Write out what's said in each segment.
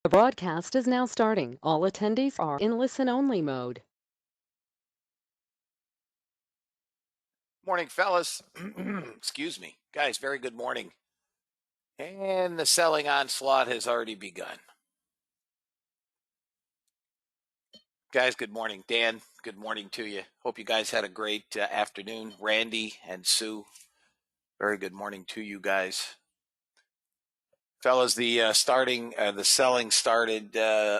The broadcast is now starting. All attendees are in listen-only mode. Morning, fellas. Excuse me. Guys, very good morning. And the selling onslaught has already begun. Guys, good morning. Dan, good morning to you. Hope you guys had a great afternoon. Randy and Sue, very good morning to you guys. Fellas, the selling started,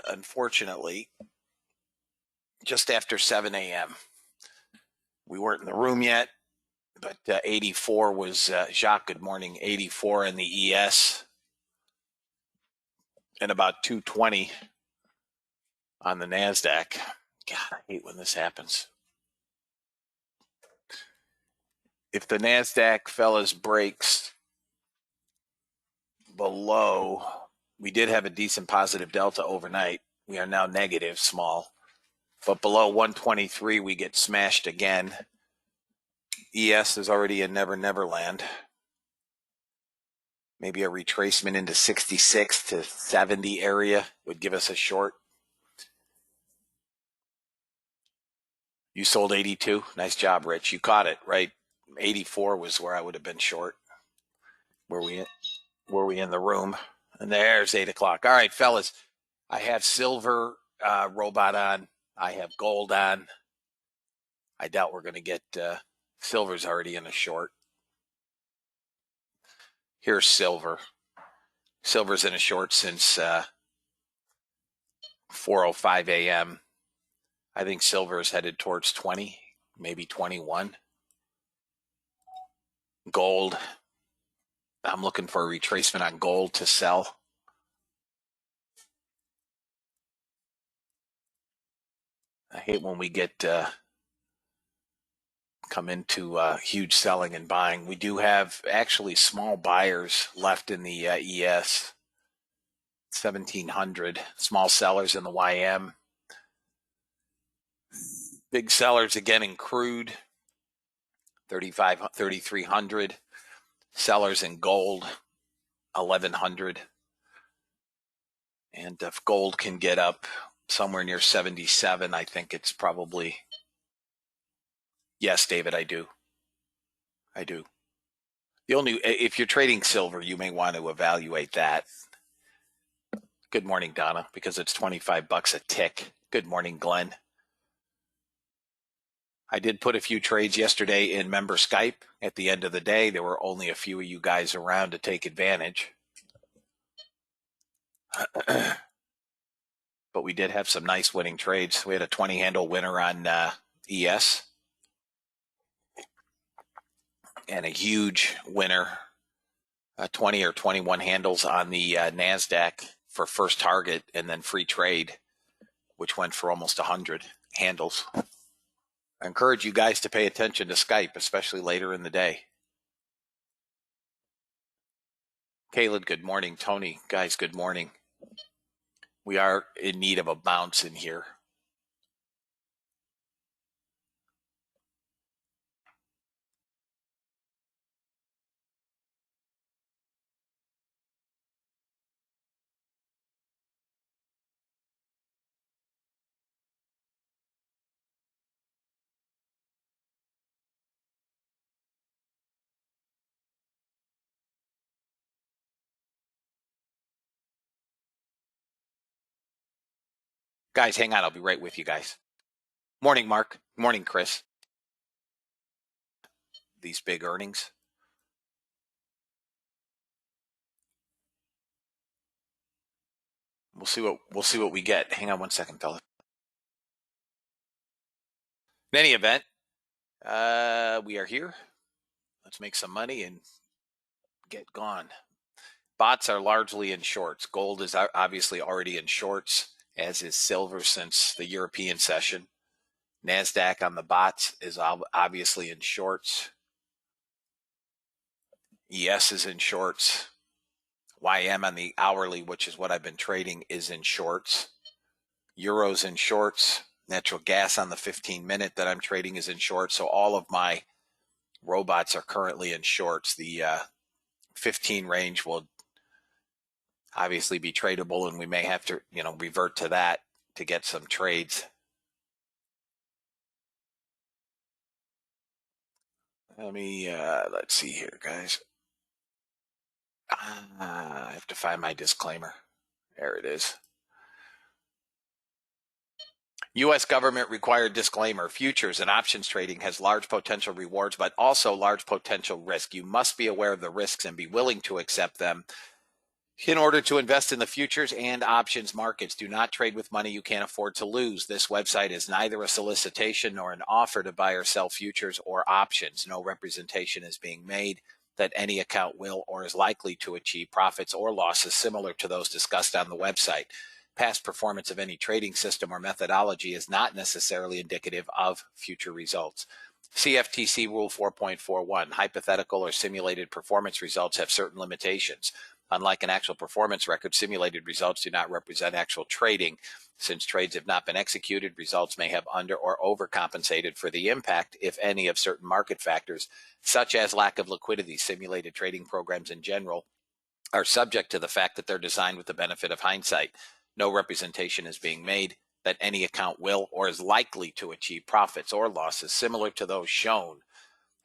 unfortunately, just after 7 a.m. We weren't in the room yet, but 84 was, Jacques, good morning, 84 in the ES, and about 220 on the NASDAQ. God, I hate when this happens. If the NASDAQ, fellas, breaks below, we did have a decent positive delta overnight. We are now negative, small. But below 123, we get smashed again. ES is already in Never Never Land. Maybe a retracement into 66 to 70 area would give us a short. You sold 82. Nice job, Rich. You caught it, right? 84 was where I would have been short. Were we in the room? And there's 8 o'clock. All right, fellas. I have silver robot on. I have gold on. I doubt we're going to get silver's already in a short. Here's silver. Silver's in a short since 4:05 a.m. I think silver is headed towards 20, maybe 21. Gold. I'm looking for a retracement on gold to sell. I hate when we get come into huge selling and buying. We do have actually small buyers left in the ES 1700, small sellers in the YM, big sellers again in crude 3300, sellers in gold 1100. And if gold can get up somewhere near 77, I think it's probably, yes, David, I do. If you're trading silver, you may want to evaluate that. Good morning, Donna, because it's $25 a tick. Good morning, Glenn. I did put a few trades yesterday in member Skype. At the end of the day, there were only a few of you guys around to take advantage. But we did have some nice winning trades. We had a 20-handle winner on ES and a huge winner, 20 or 21 handles on the NASDAQ for first target and then free trade, which went for almost 100 handles. I encourage you guys to pay attention to Skype, especially later in the day. Caleb, good morning. Tony, guys, good morning. We are in need of a bounce in here. Guys, hang on. I'll be right with you guys. Morning, Mark. Morning, Chris. These big earnings. We'll see what we get. Hang on one second, fella. In any event, we are here. Let's make some money and get gone. Bots are largely in shorts. Gold is obviously already in shorts, as is silver since the European session. NASDAQ on the bots is obviously in shorts. ES is in shorts. YM on the hourly, which is what I've been trading, is in shorts. Euro's in shorts. Natural gas on the 15-minute that I'm trading is in shorts. So all of my robots are currently in shorts. The 15 range will obviously be tradable, and we may have to, revert to that to get some trades. Let's see here, guys. I have to find my disclaimer. There it is. U.S. government required disclaimer. Futures and options trading has large potential rewards, but also large potential risk. You must be aware of the risks and be willing to accept them in order to invest in the futures and options markets. Do not trade with money you can't afford to lose. This website is neither a solicitation nor an offer to buy or sell futures or options. No representation is being made that any account will or is likely to achieve profits or losses similar to those discussed on the website. Past performance of any trading system or methodology is not necessarily indicative of future results. CFTC Rule 4.41, hypothetical or simulated performance results have certain limitations. Unlike an actual performance record, simulated results do not represent actual trading. Since trades have not been executed, results may have under or overcompensated for the impact, if any, of certain market factors, such as lack of liquidity. Simulated trading programs in general are subject to the fact that they're designed with the benefit of hindsight. No representation is being made that any account will or is likely to achieve profits or losses similar to those shown.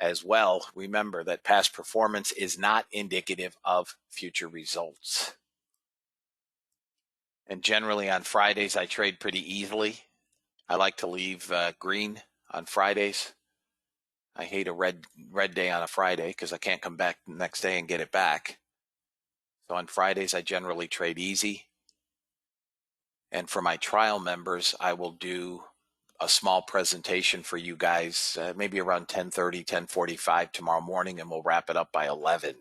As well, remember that past performance is not indicative of future results. And generally on Fridays, I trade pretty easily. I like to leave green on Fridays. I hate a red day on a Friday because I can't come back the next day and get it back. So on Fridays, I generally trade easy. And for my trial members, I will do a small presentation for you guys, maybe around 10:30, 10:45 tomorrow morning, and we'll wrap it up by 11.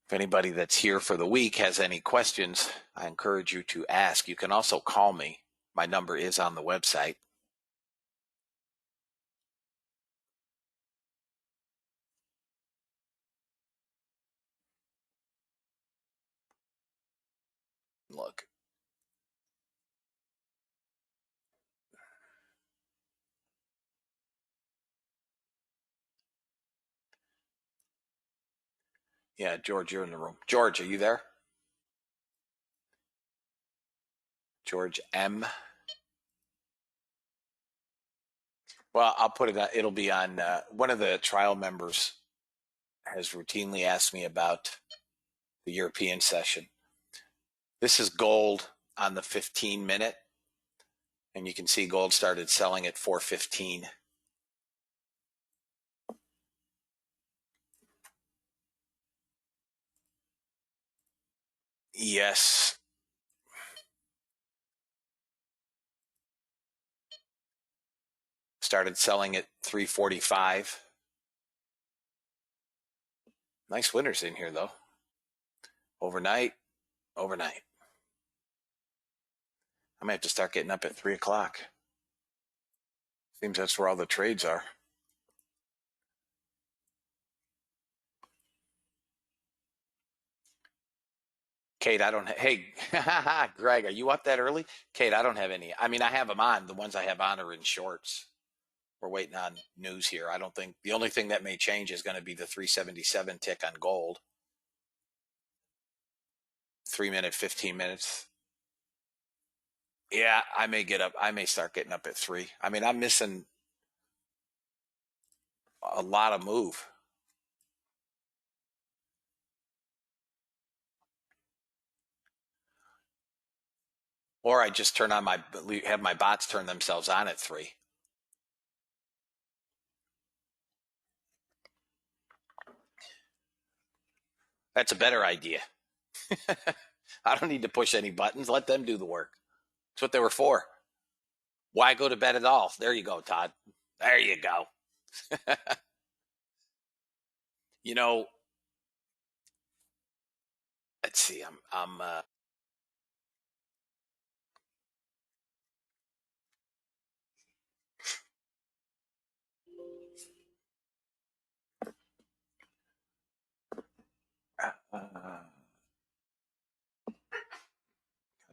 If anybody that's here for the week has any questions, I encourage you to ask. You can also call me. My number is on the website. Look. Yeah, George, you're in the room. George, are you there? George M. Well, I'll put it on. It'll be on. One of the trial members has routinely asked me about the European session. This is gold on the 15-minute, and you can see gold started selling at 415. Yes. Started selling at 345. Nice winners in here, though. Overnight. I might have to start getting up at 3 o'clock. Seems that's where all the trades are. Kate, I don't. Hey, Greg, are you up that early? Kate, I don't have any. I mean, I have them on. The ones I have on are in shorts. We're waiting on news here. I don't think the only thing that may change is going to be the 377 tick on gold. 3 minute, 15 minutes. Yeah, I may get up. I may start getting up at 3. I mean, I'm missing a lot of move. Or I just have my bots turn themselves on at 3. That's a better idea. I don't need to push any buttons. Let them do the work. That's what they were for. Why go to bed at all? There you go, Todd. There you go. You know, let's see. I'm God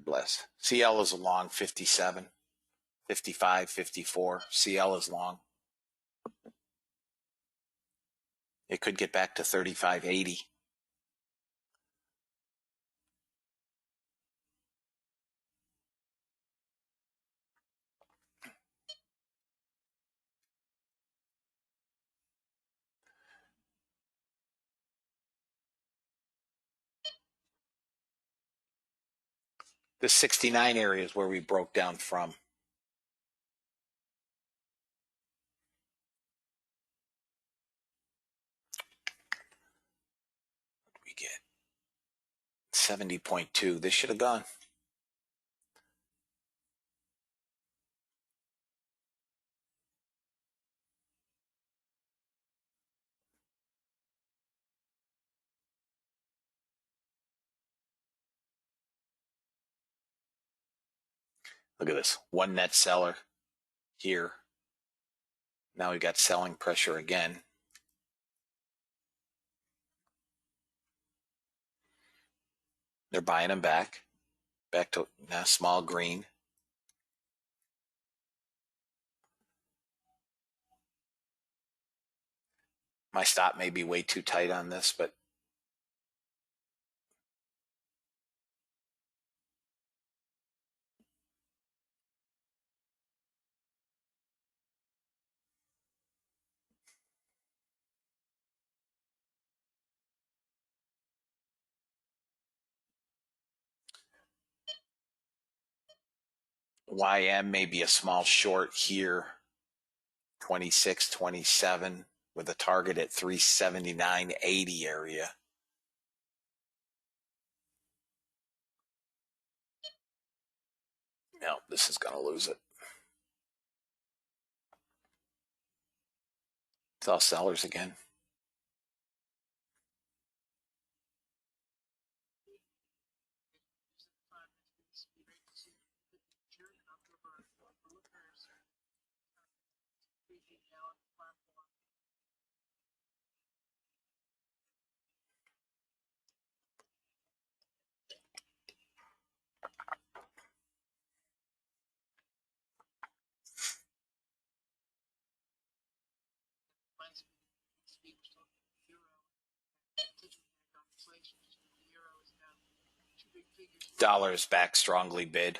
bless. CL is along 57, 55, 54. CL is long. It could get back to 35.80. The 69 area is where we broke down from. What did we get? 70.2. This should have gone. Look at this. One net seller here. Now we got selling pressure again. They're buying them back. Back to now small green. My stop may be way too tight on this, but YM may be a small short here. 26, 27 with a target at 379.80 area. No, this is going to lose it. It's all sellers again. Dollar is back strongly bid.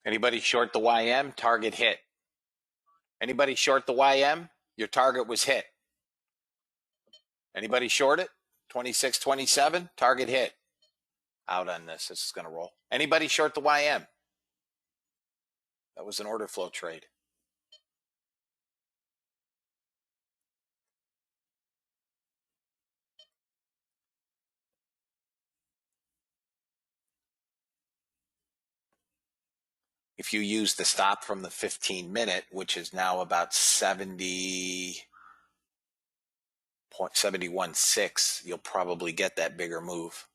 Anybody short the YM? Target hit. Anybody short the YM? Your target was hit. Anybody short it? 26, 27, target hit. Out on this. This is going to roll. Anybody short the YM? That was an order flow trade. If you use the stop from the 15-minute, which is now about 70.716, you'll probably get that bigger move.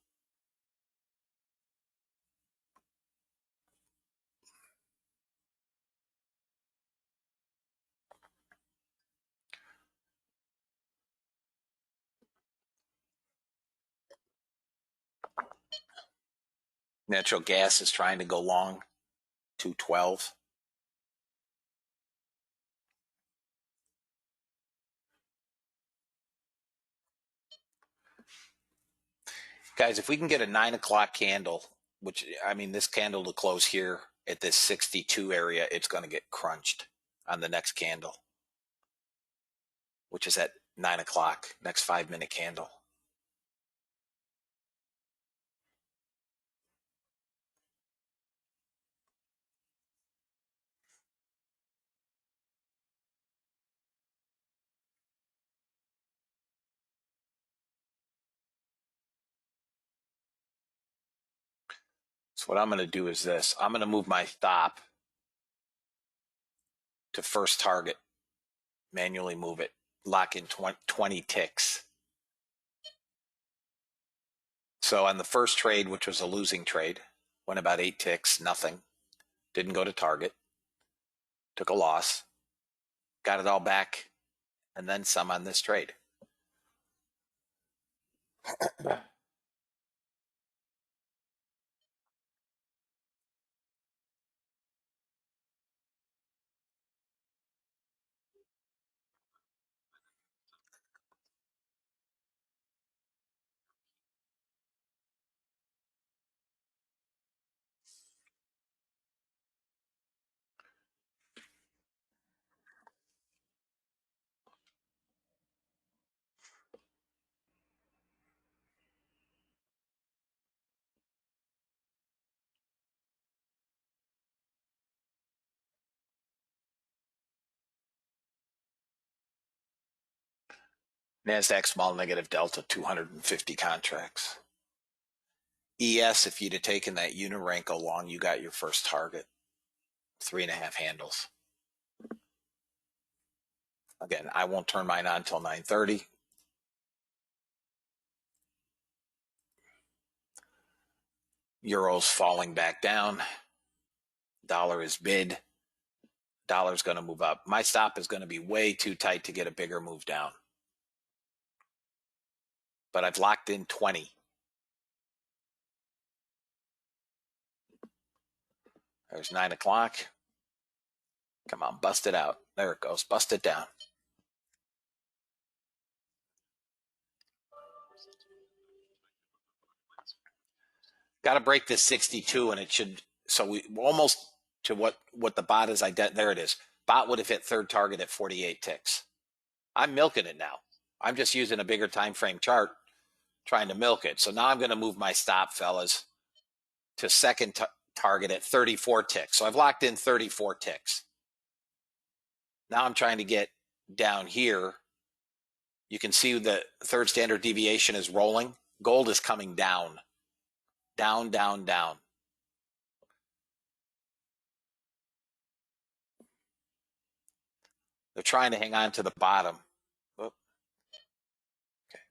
Natural gas is trying to go long, 212. Guys, if we can get a 9 o'clock candle, which, I mean, this candle to close here at this 62 area, it's going to get crunched on the next candle, which is at 9 o'clock, next 5-minute candle. So what I'm going to do is this. I'm going to move my stop to first target, manually move it, lock in 20 ticks. So on the first trade, which was a losing trade, went about 8 ticks, nothing, didn't go to target, took a loss, got it all back and then some on this trade. NASDAQ small negative delta 250 contracts. ES, if you'd have taken that Uniranko long, you got your first target. 3.5 handles. Again, I won't turn mine on until 9:30. Euro's falling back down. Dollar is bid. Dollar's going to move up. My stop is going to be way too tight to get a bigger move down. But I've locked in 20. There's 9 o'clock. Come on, bust it out. There it goes. Bust it down. Got to break this 62, and it should. So we almost to what the bot is. There it is. Bot would have hit third target at 48 ticks. I'm milking it now. I'm just using a bigger time frame chart, trying to milk it. So now I'm going to move my stop, fellas, to second target at 34 ticks. So I've locked in 34 ticks. Now I'm trying to get down here. You can see the third standard deviation is rolling. Gold is coming down. Down, down, down. They're trying to hang on to the bottom. Oop. Okay.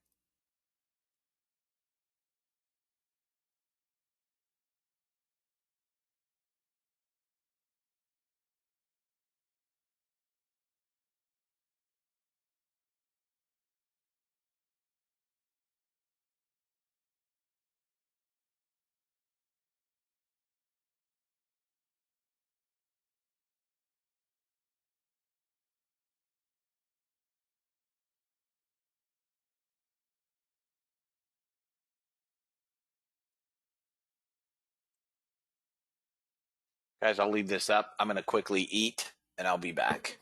Guys, I'll leave this up. I'm going to quickly eat, and I'll be back.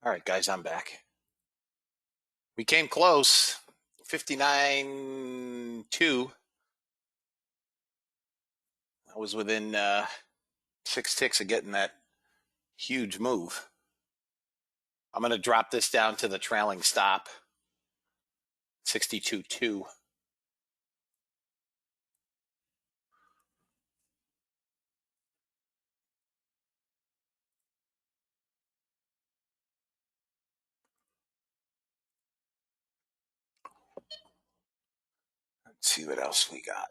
All right, guys, I'm back. We came close. 59.2. I was within 6 ticks of getting that huge move. I'm going to drop this down to the trailing stop. 62.2. Let's see what else we got.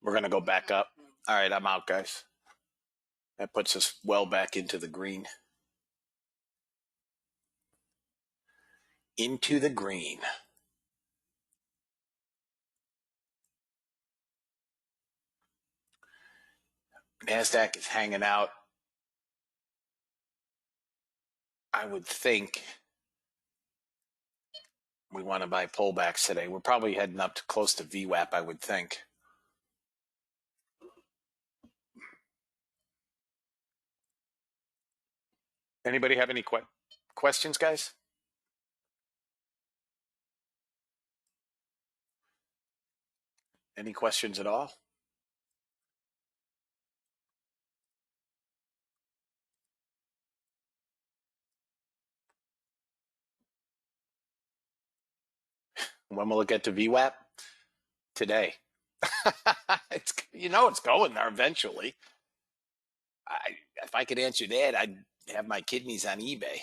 We're going to go back up. All right, I'm out, guys. That puts us well back into the green. Into the green. NASDAQ is hanging out. I would think we want to buy pullbacks today. We're probably heading up to close to VWAP, I would think. Anybody have any questions, guys? Any questions at all? When will it get to VWAP? Today. It's going there eventually. If I could answer that, I'd have my kidneys on eBay.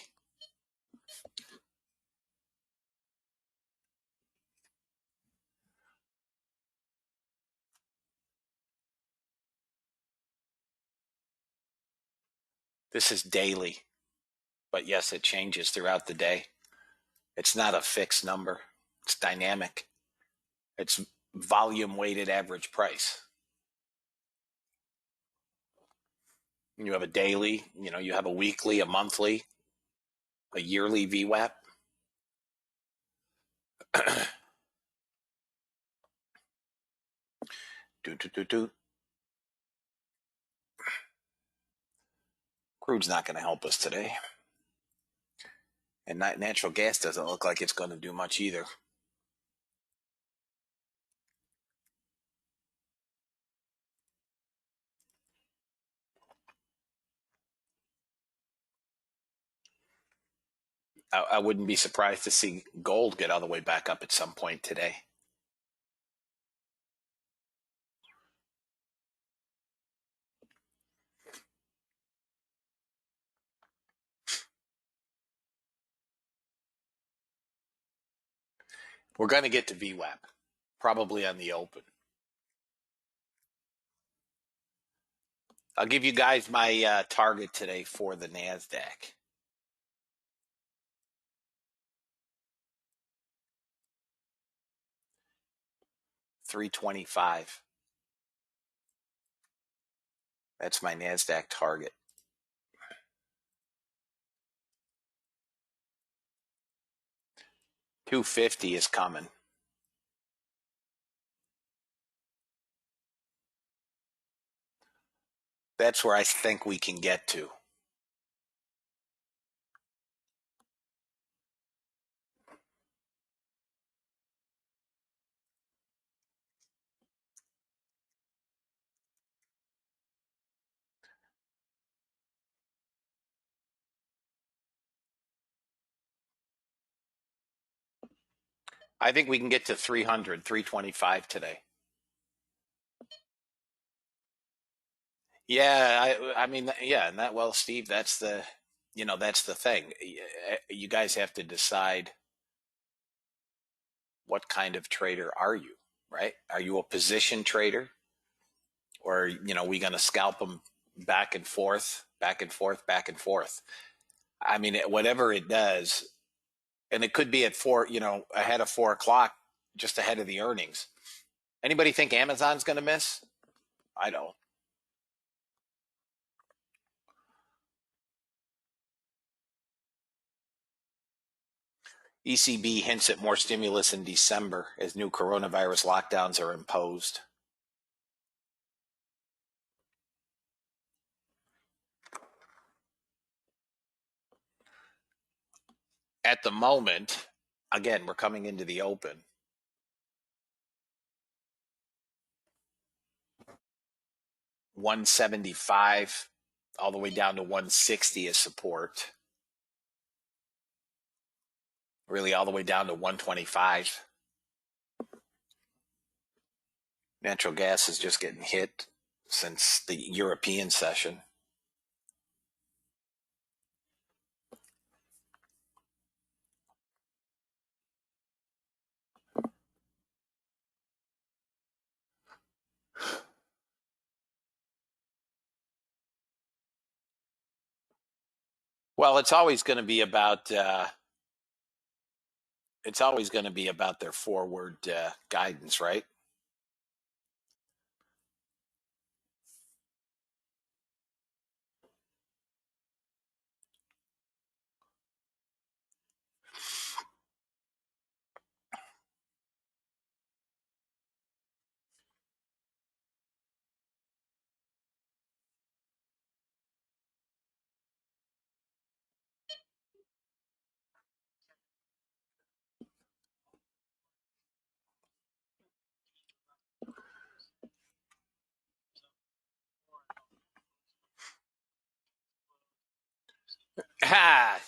This is daily, but yes, it changes throughout the day. It's not a fixed number. It's dynamic. It's volume weighted average price. You have a daily, you have a weekly, a monthly, a yearly VWAP. do. Crude's not going to help us today. And natural gas doesn't look like it's going to do much either. I wouldn't be surprised to see gold get all the way back up at some point today. We're going to get to VWAP, probably on the open. I'll give you guys my target today for the NASDAQ. $325. That's my NASDAQ target. $250 is coming. That's where I think we can get to. I think we can get to 300, 325 today. Yeah, I mean, yeah, and Steve, that's the thing. You guys have to decide what kind of trader are you, right? Are you a position trader, or we going to scalp them back and forth, back and forth, back and forth? I mean, whatever it does, and it could be at ahead of 4 o'clock, just ahead of the earnings. Anybody think Amazon's going to miss? I don't. ECB hints at more stimulus in December as new coronavirus lockdowns are imposed. At the moment, again, we're coming into the open. $175 all the way down to 160 is support. Really all the way down to 125. Natural gas is just getting hit since the European session. Well, it's always going to be about their forward guidance, right? Ha!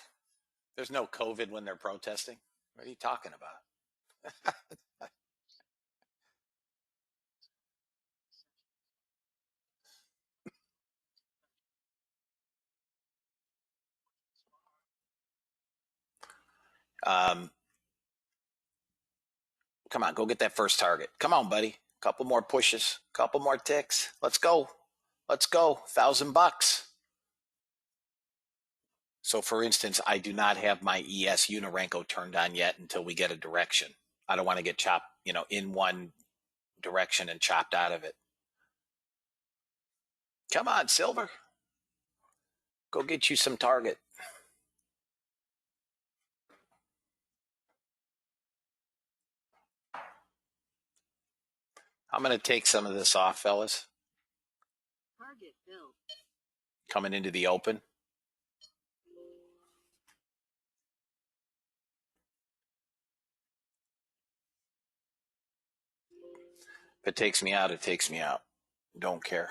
There's no COVID when they're protesting. What are you talking about? Um, Come on, go get that first target. Come on, buddy. Couple more pushes, couple more ticks. Let's go. Let's go. $1,000. So, for instance, I do not have my ES Unirenko turned on yet until we get a direction. I don't want to get chopped, in one direction and chopped out of it. Come on, Silver. Go get you some target. I'm going to take some of this off, fellas. Target built. Coming into the open. If it takes me out, it takes me out. Don't care.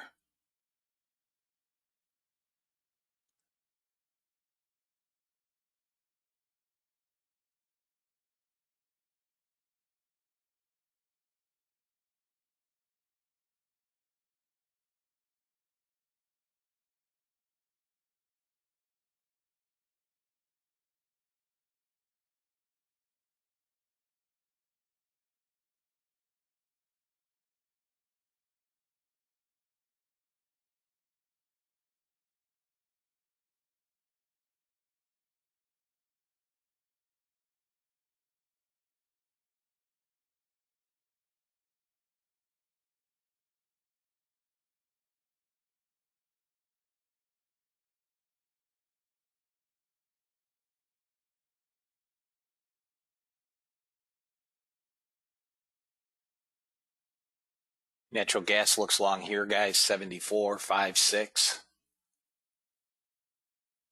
Natural gas looks long here, guys. 74.56.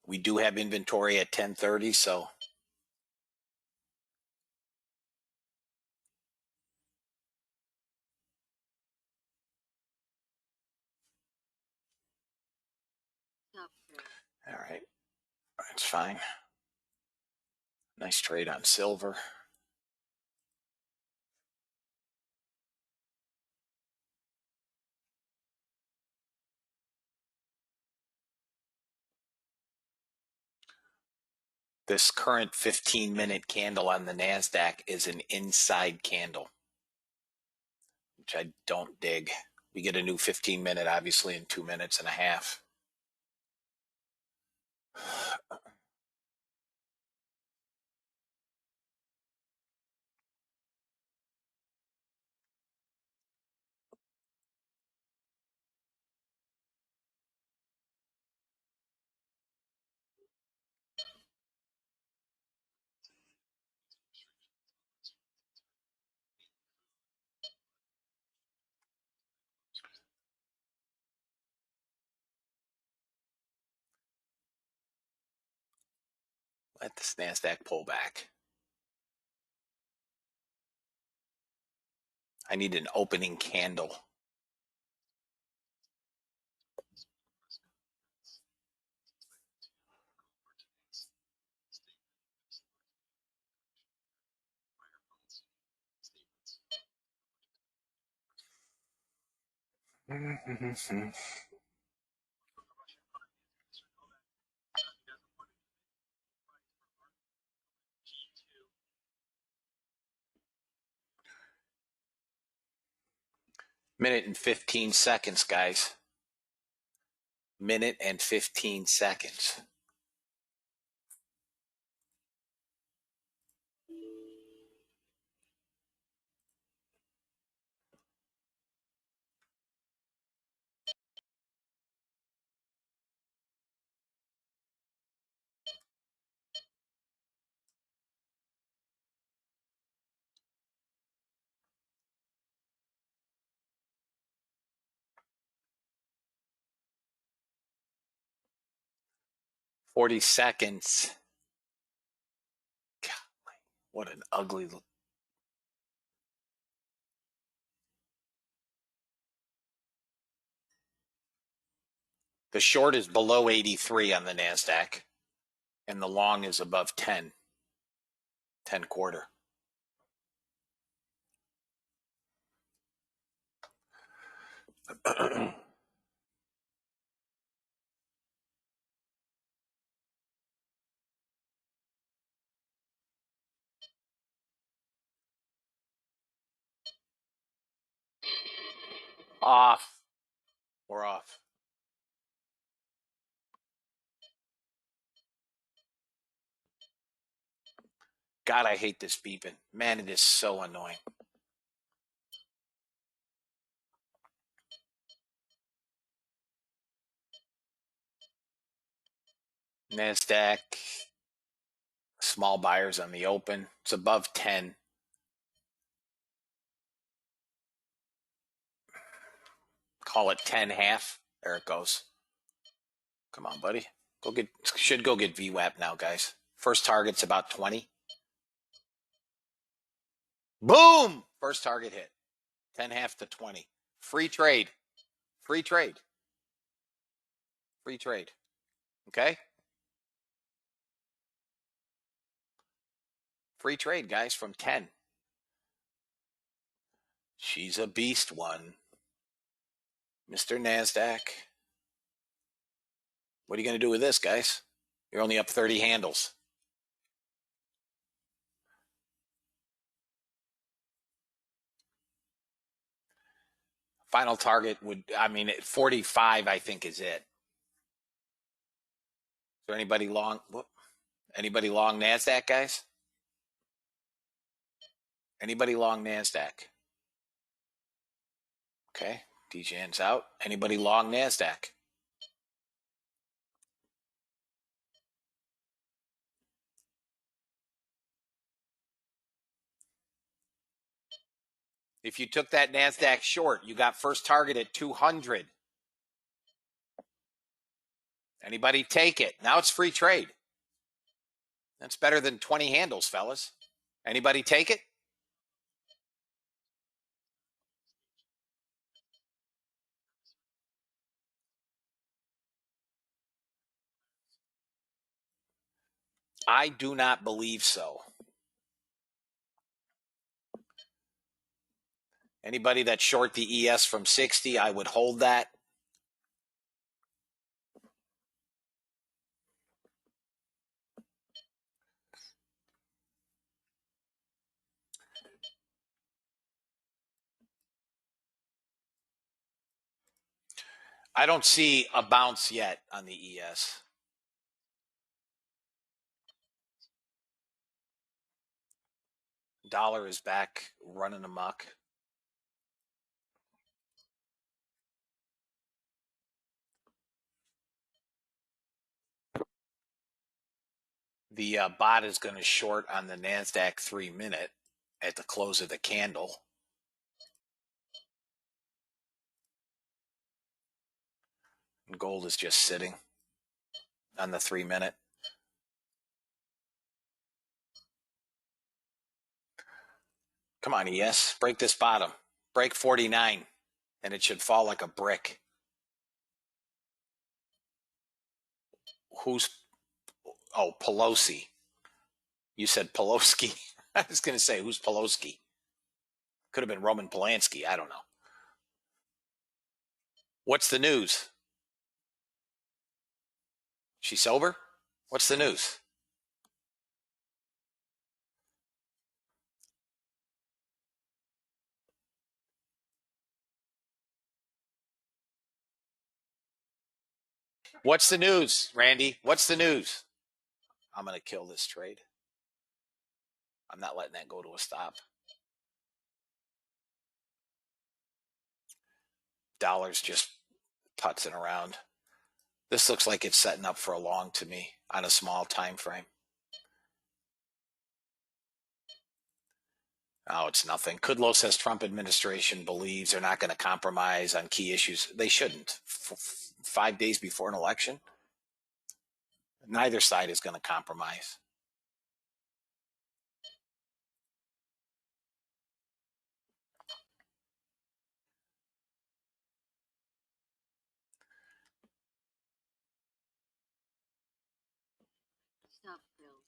We do have inventory at 10:30, so all right. That's fine. Nice trade on silver. This current 15-minute candle on the NASDAQ is an inside candle, which I don't dig. We get a new 15-minute, obviously, in 2 minutes and a half. Let this NASDAQ pull back. I need an opening candle. Minute and 15 seconds, guys. Minute and 15 seconds. $40 seconds. God, what an ugly. The short is below 83 on the NASDAQ, and the long is above 10 quarter. Off. We're off. God, I hate this beeping. Man, it is so annoying. NASDAQ, small buyers on the open. It's above 10. Call it 10 half. There it goes. Come on, buddy. Should go get VWAP now, guys. First target's about 20. Boom! First target hit. 10 half to 20. Free trade. Free trade. Free trade. Okay? Free trade, guys, from 10. She's a beast one. Mr. NASDAQ. What are you going to do with this, guys? You're only up 30 handles. Final target would, 45, I think, is it. Is there anybody long? Anybody long NASDAQ, guys? Anybody long NASDAQ? Okay, DJN's out. Anybody long NASDAQ? If you took that NASDAQ short, you got first target at 200. Anybody take it? Now it's free trade. That's better than 20 handles, fellas. Anybody take it? I do not believe so. Anybody that short the ES from 60, I would hold that. I don't see a bounce yet on the ES. Dollar is back running amok. The bot is going to short on the NASDAQ 3-minute at the close of the candle. And gold is just sitting on the 3 minute. Come on, ES. Break this bottom. Break 49, and it should fall like a brick. Oh, Pelosi. You said Pelosi. I was going to say, who's Pelosi? Could have been Roman Polanski. I don't know. What's the news? She sober? What's the news? What's the news, Randy? What's the news? I'm going to kill this trade. I'm not letting that go to a stop. Dollar's just putzing around. This looks like it's setting up for a long to me on a small time frame. Oh, it's nothing. Kudlow says Trump administration believes they're not going to compromise on key issues. They shouldn't. 5 days before an election, neither side is going to compromise.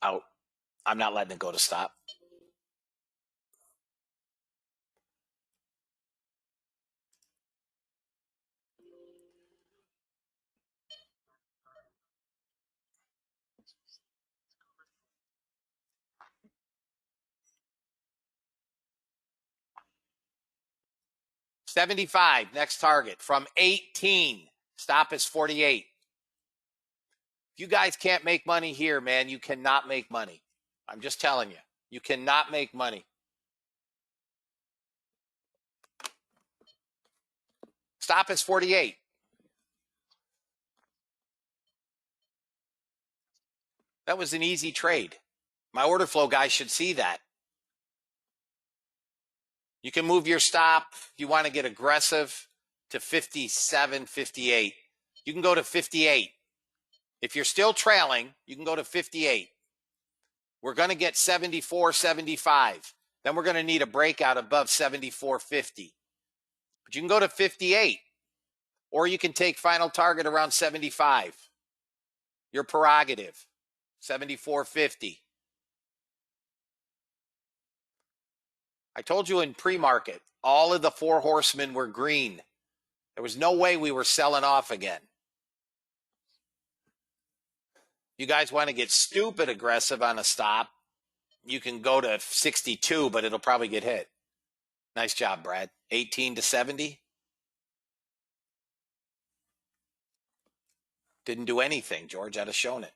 Out. I'm not letting it go to stop. $75, next target from 18. Stop is 48. If you guys can't make money here, man, you cannot make money. I'm just telling you. You cannot make money. Stop is 48. That was an easy trade. My order flow guys should see that. You can move your stop if you want to get aggressive to 57, 58. You can go to 58. If you're still trailing, you can go to 58. We're going to get 74, 75. Then we're going to need a breakout above 74.50. But you can go to 58. Or you can take final target around 75. Your prerogative. 74.50. I told you in pre-market, all of the four horsemen were green. There was no way we were selling off again. You guys want to get stupid aggressive on a stop, you can go to 62, but it'll probably get hit. Nice job, Brad. 18 to 70. Didn't do anything, George. I'd have shown it.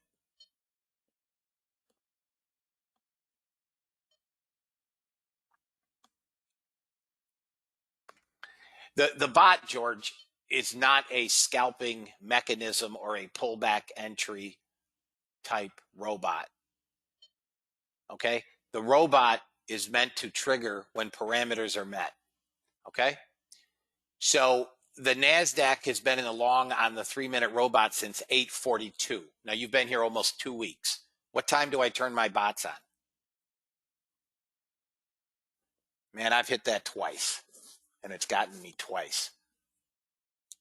The bot, George, is not a scalping mechanism or a pullback entry type robot. Okay? The robot is meant to trigger when parameters are met. Okay? So the NASDAQ has been in the long on the 3-minute robot since 8:42. Now you've been here almost 2 weeks. What time do I turn my bots on? Man, I've hit that twice, and it's gotten me twice.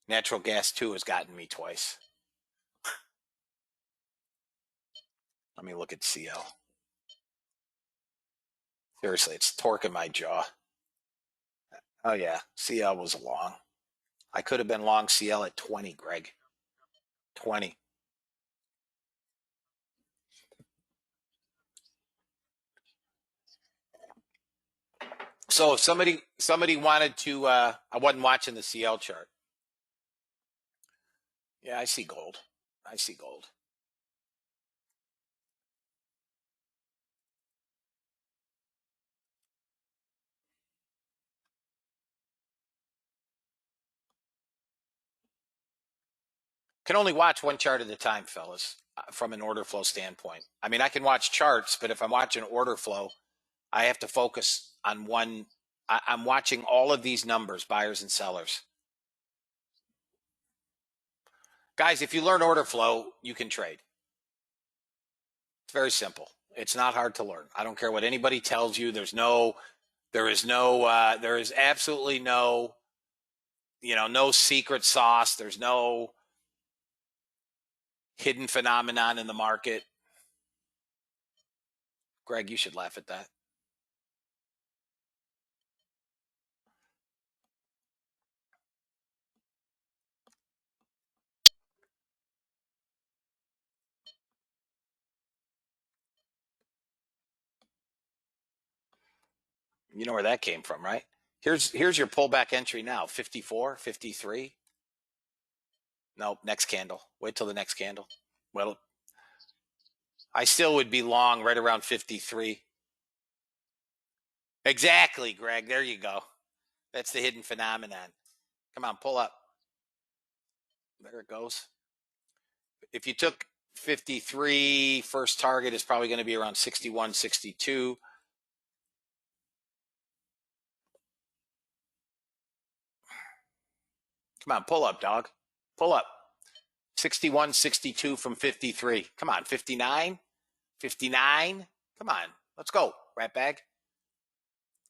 Natural gas 2 has gotten me twice. Let me look at CL. Seriously, it's torquing my jaw. Oh, yeah. CL was long. I could have been long CL at 20, Greg. 20. So if somebody wanted to, I wasn't watching the CL chart. Yeah, I see gold. I see gold. Can only watch one chart at a time, fellas, from an order flow standpoint. I mean, I can watch charts, but if I'm watching order flow, I have to focus on one. I'm watching all of these numbers, buyers and sellers. Guys, if you learn order flow, you can trade. It's very simple. It's not hard to learn. I don't care what anybody tells you. There is absolutely no, no secret sauce. There's no hidden phenomenon in the market. Greg, you should laugh at that. You know where that came from, right? Here's your pullback entry now, 54, 53. Nope, next candle. Wait till the next candle. Well, I still would be long right around 53. Exactly, Greg. There you go. That's the hidden phenomenon. Come on, pull up. There it goes. If you took 53, first target is probably going to be around 61, 62. Come on, pull up, dog. Pull up. 61, 62 from 53. Come on, 59, 59. Come on, let's go, rat bag.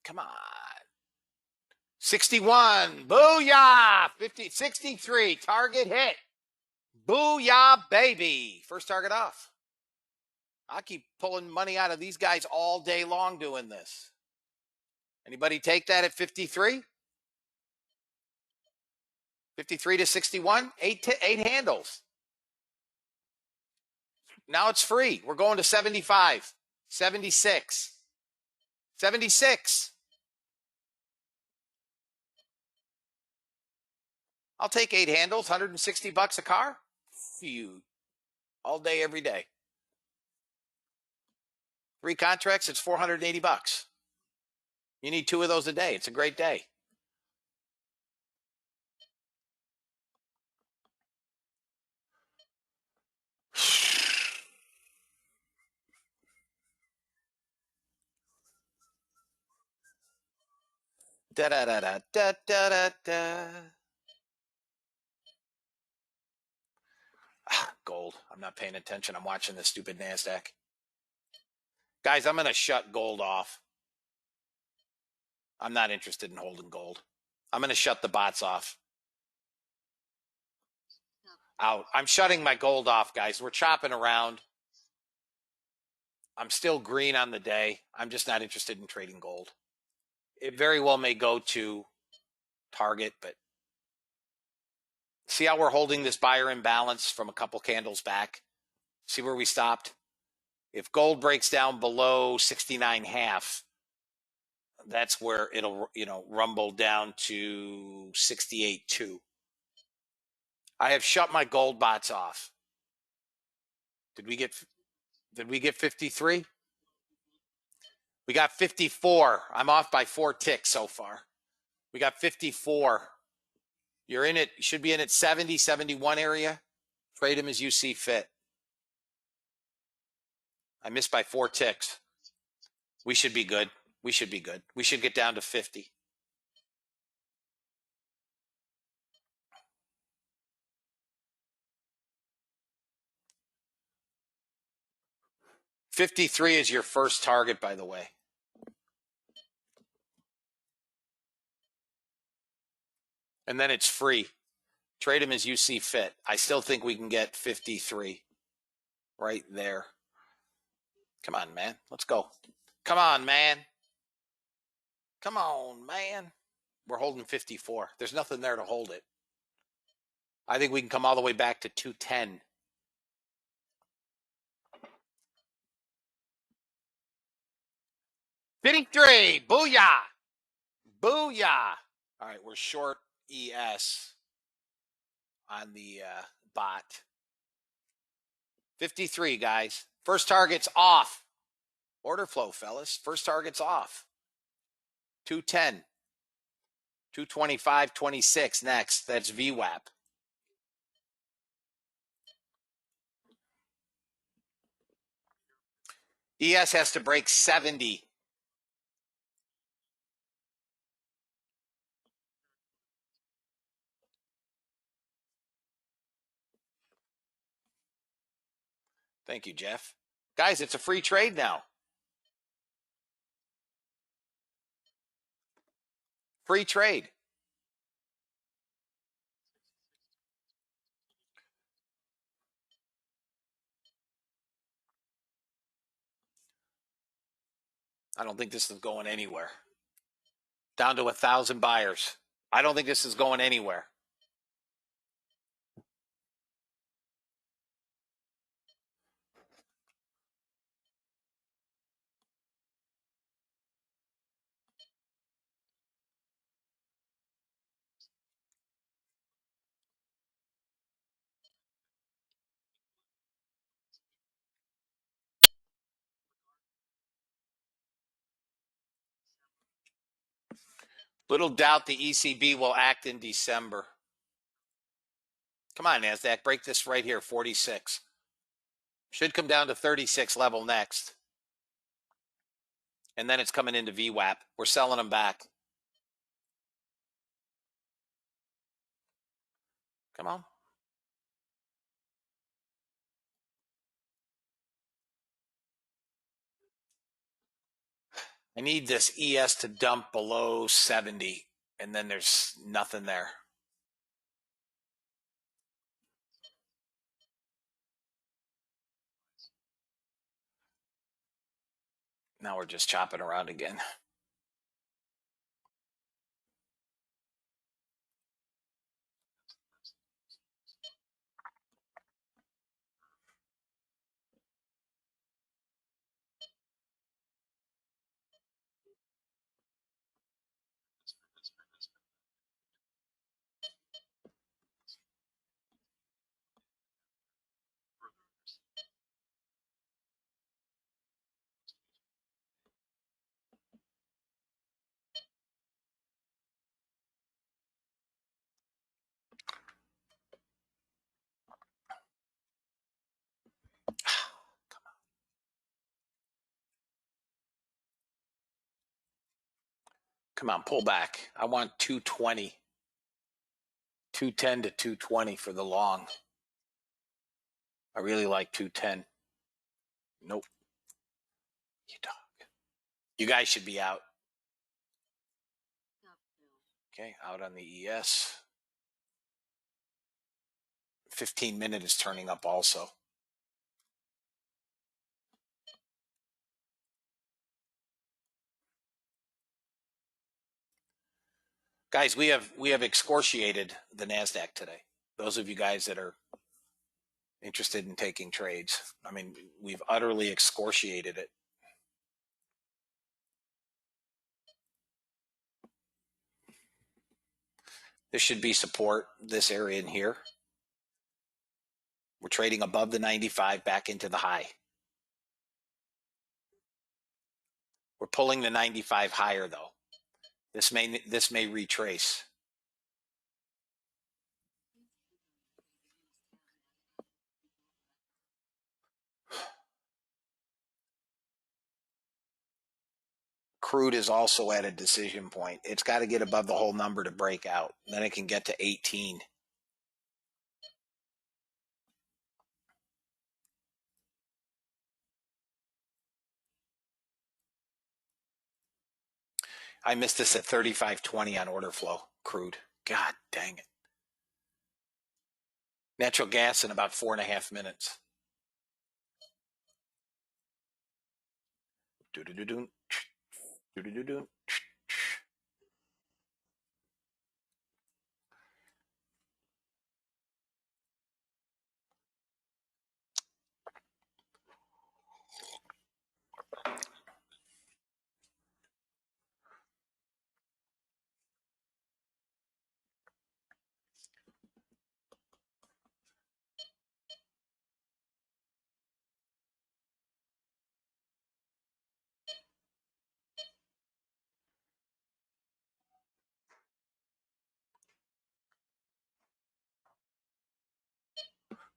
Come on. 61, booyah. 50, 63, target hit. Booyah, baby. First target off. I keep pulling money out of these guys all day long doing this. Anybody take that at 53? 53 to 61, eight handles. Now it's free. We're going to 75, 76, 76. I'll take 8 handles, $160 a car. Phew. All day, every day. 3 contracts, it's $480. You need 2 of those a day. It's a great day. Da da da da da da da da. Gold. I'm not paying attention. I'm watching this stupid NASDAQ. Guys, I'm going to shut gold off. I'm not interested in holding gold. I'm going to shut the bots off. Out. I'm shutting my gold off, guys. We're chopping around. I'm still green on the day. I'm just not interested in trading gold. It very well may go to target, but see how we're holding this buyer imbalance from a couple candles back? See where we stopped? If gold breaks down below 69.5, that's where it'll, rumble down to 68.2. I have shut my gold bots off. Did we get 53? We got 54. I'm off by 4 ticks so far. We got 54. You're in it. You should be in at 70, 71 area. Trade them as you see fit. I missed by 4 ticks. We should be good. We should be good. We should get down to 50. $53 is your first target, by the way. And then it's free. Trade them as you see fit. I still think we can get 53 right there. Come on, man. Let's go. Come on, man. Come on, man. We're holding 54. There's nothing there to hold it. I think we can come all the way back to 210. $53. Booyah. Booyah. All right, we're short ES on the bot. 53, guys. First target's off. Order flow, fellas. First target's off. 210. 225.26 next. That's VWAP. ES has to break 70. Thank you, Jeff. Guys, it's a free trade now. Free trade. I don't think this is going anywhere. Down to 1,000 buyers. I don't think this is going anywhere. Little doubt the ECB will act in December. Come on, NASDAQ, break this right here, 46. Should come down to 36 level next. And then it's coming into VWAP. We're selling them back. Come on. I need this ES to dump below 70, and then there's nothing there. Now we're just chopping around again. Come on, pull back. I want 220. 210 to 220 for the long. I really like 210. Nope. You dog. You guys should be out. Okay, out on the ES. 15-minute is turning up also. Guys, we have excoriated the NASDAQ today. Those of you guys that are interested in taking trades, I mean, we've utterly excoriated it. This should be support, this area in here. We're trading above the 95 back into the high. We're pulling the 95 higher though. This may retrace. Crude is also at a decision point. It's got to get above the whole number to break out. Then it can get to 18. I missed this at 35.20 on order flow, crude. God dang it. Natural gas in about 4.5 minutes. Do-do-do-do. Do-do-do-do.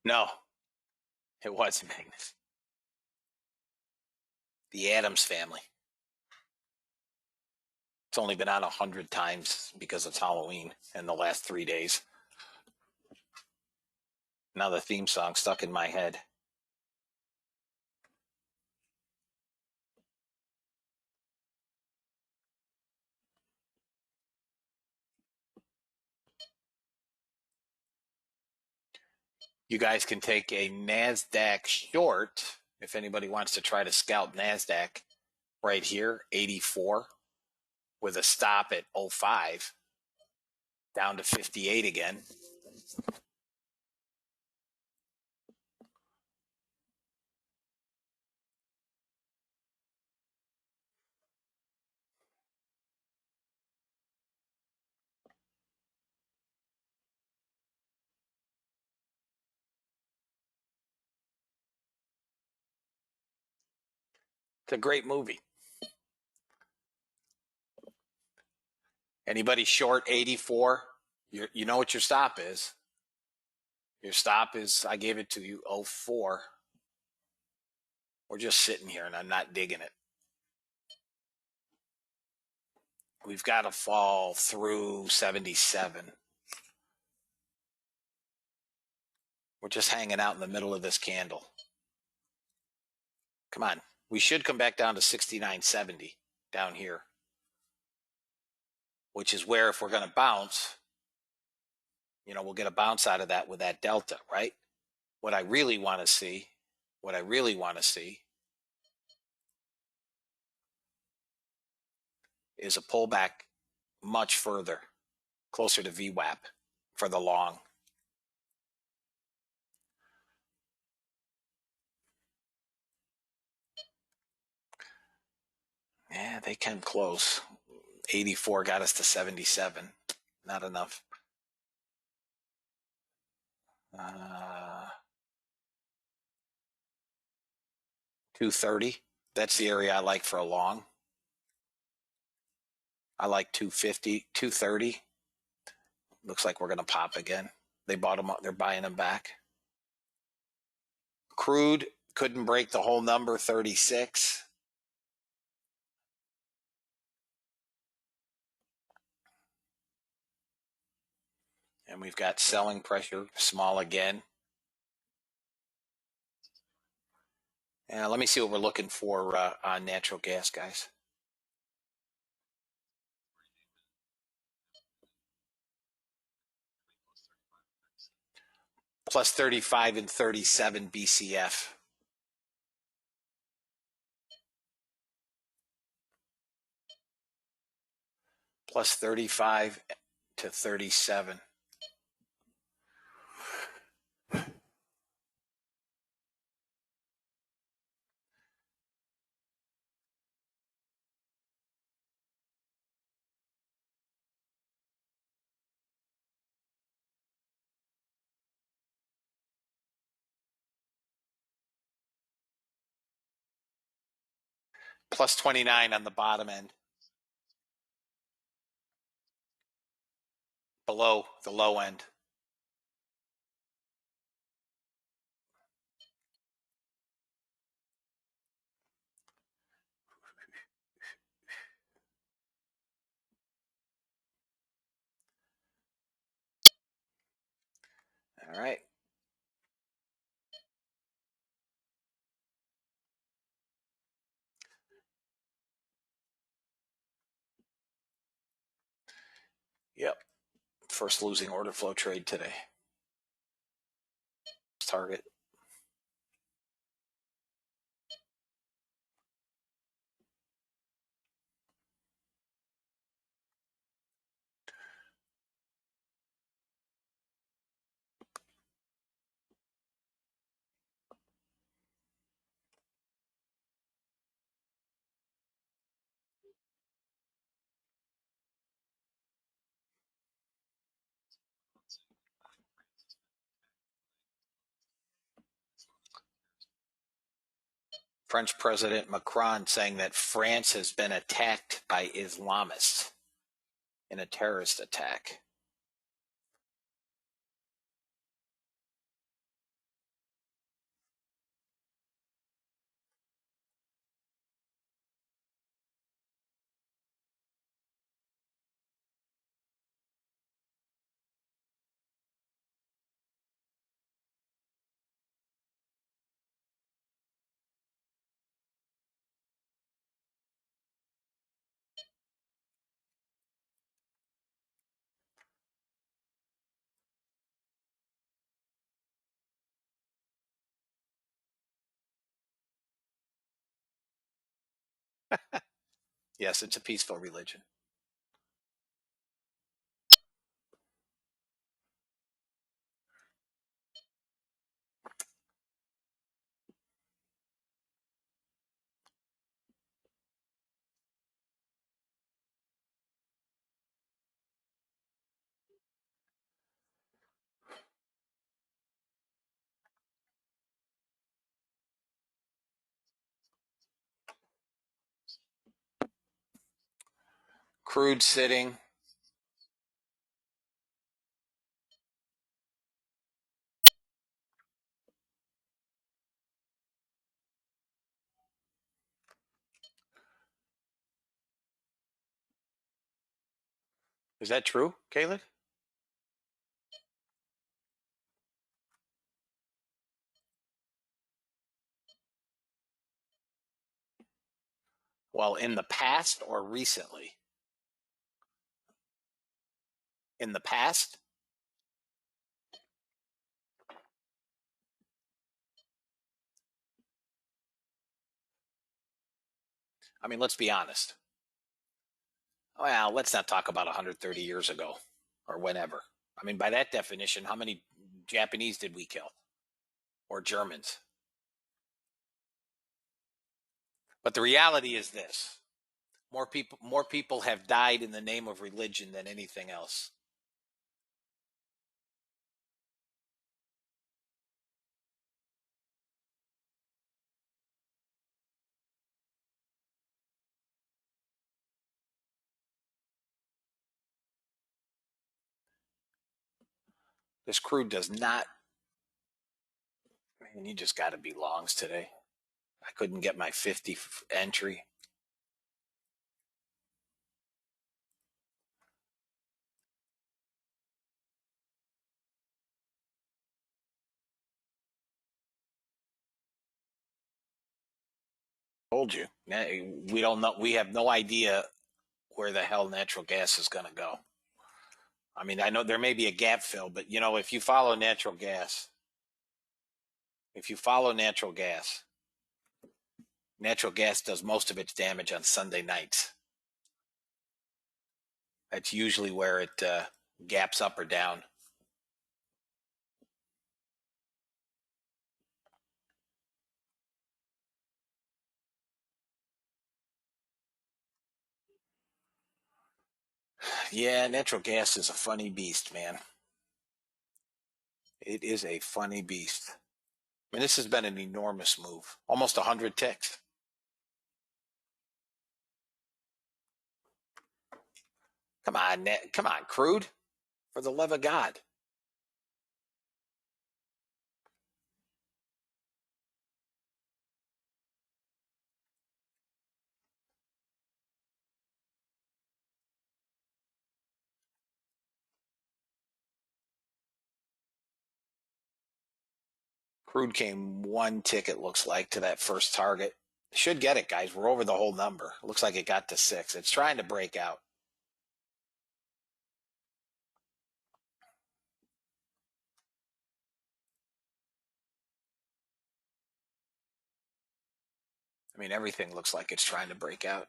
No, it wasn't Magnus. The Addams family. It's only been on 100 times because it's Halloween in the last 3 days. Now the theme song stuck in my head. You guys can take a NASDAQ short if anybody wants to try to scalp NASDAQ right here, 84, with a stop at 05, down to 58 again. It's a great movie. Anybody short 84? You know what your stop is. Your stop is, I gave it to you, 04. We're just sitting here and I'm not digging it. We've got to fall through 77. We're just hanging out in the middle of this candle. Come on. We should come back down to 69.70 down here, which is where if we're going to bounce, we'll get a bounce out of that with that delta, right? What I really want to see is a pullback much further, closer to VWAP for the long. Yeah, they came close. 84 got us to 77. Not enough. 230. That's the area I like for a long. I like 250, 230. Looks like we're going to pop again. They bought them up. They're buying them back. Crude couldn't break the whole number, 36. And we've got selling pressure, small again. Let me see what we're looking for on natural gas, guys. Plus 35 and 37 BCF. Plus 35 to 37. Plus 29 on the bottom end. Below the low end. All right. Yep. First losing order flow trade today. Target. French President Macron saying that France has been attacked by Islamists in a terrorist attack. Yes, it's a peaceful religion. Crude sitting. Is that true, Caleb? Well, in the past or recently? In the past? I mean, let's be honest. Well, let's not talk about 130 years ago or whenever. I mean, by that definition, how many Japanese did we kill or Germans? But the reality is this. More people have died in the name of religion than anything else. This crew does not. Man, you just got to be longs today. I couldn't get my 50 entry. Told you. We don't know. We have no idea where the hell natural gas is going to go. I mean, I know there may be a gap fill, but if you follow natural gas, natural gas does most of its damage on Sunday nights. That's usually where it gaps up or down. Yeah, natural gas is a funny beast, man. It is a funny beast. I mean, this has been an enormous move. Almost 100 ticks. Come on, come on, crude. For the love of God. Crude came one tick, it looks like, to that first target. Should get it, guys. We're over the whole number. Looks like it got to 6. It's trying to break out. I mean, everything looks like it's trying to break out.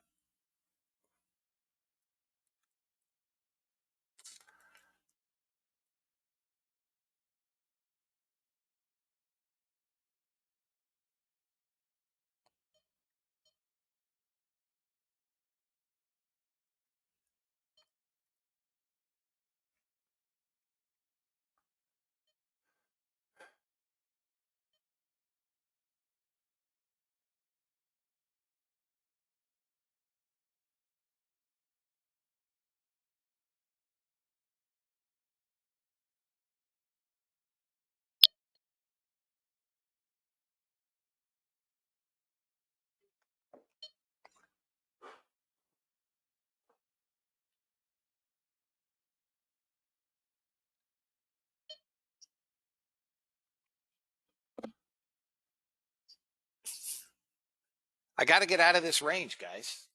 I got to get out of this range, guys.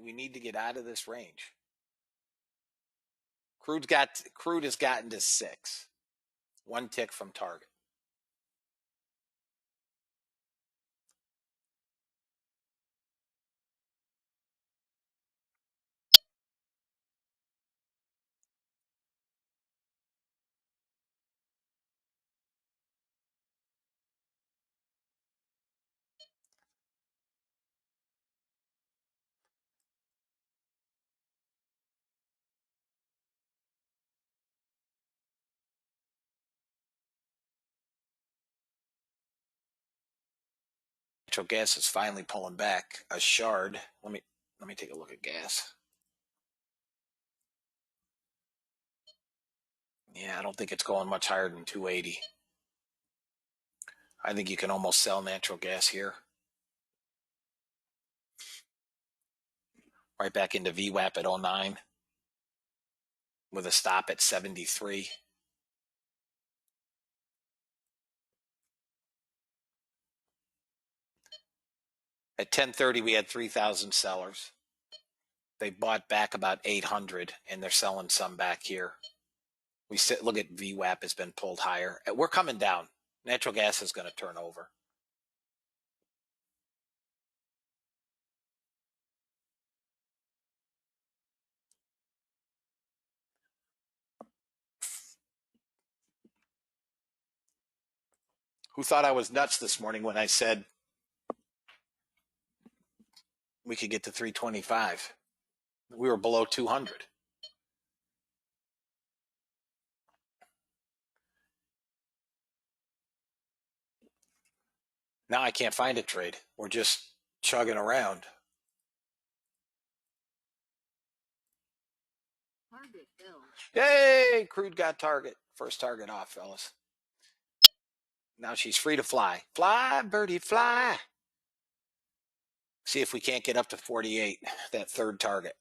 We need to get out of this range. Crude has gotten to 6. One tick from target. natural gas is finally pulling back. A shard. Let me take a look at gas. Yeah, I don't think it's going much higher than 280. I think you can almost sell natural gas here. Right back into VWAP at 09 with a stop at 73. At 10:30, we had 3,000 sellers. They bought back about 800, and they're selling some back here. We sit, look at VWAP has been pulled higher. We're coming down. Natural gas is going to turn over. Who thought I was nuts this morning when I said we could get to 325? We were below 200. Now I can't find a trade. We're just chugging around. Yay! Crude got target. First target off, fellas. Now she's free to fly. Fly, birdie, fly. See if we can't get up to 48, that third target.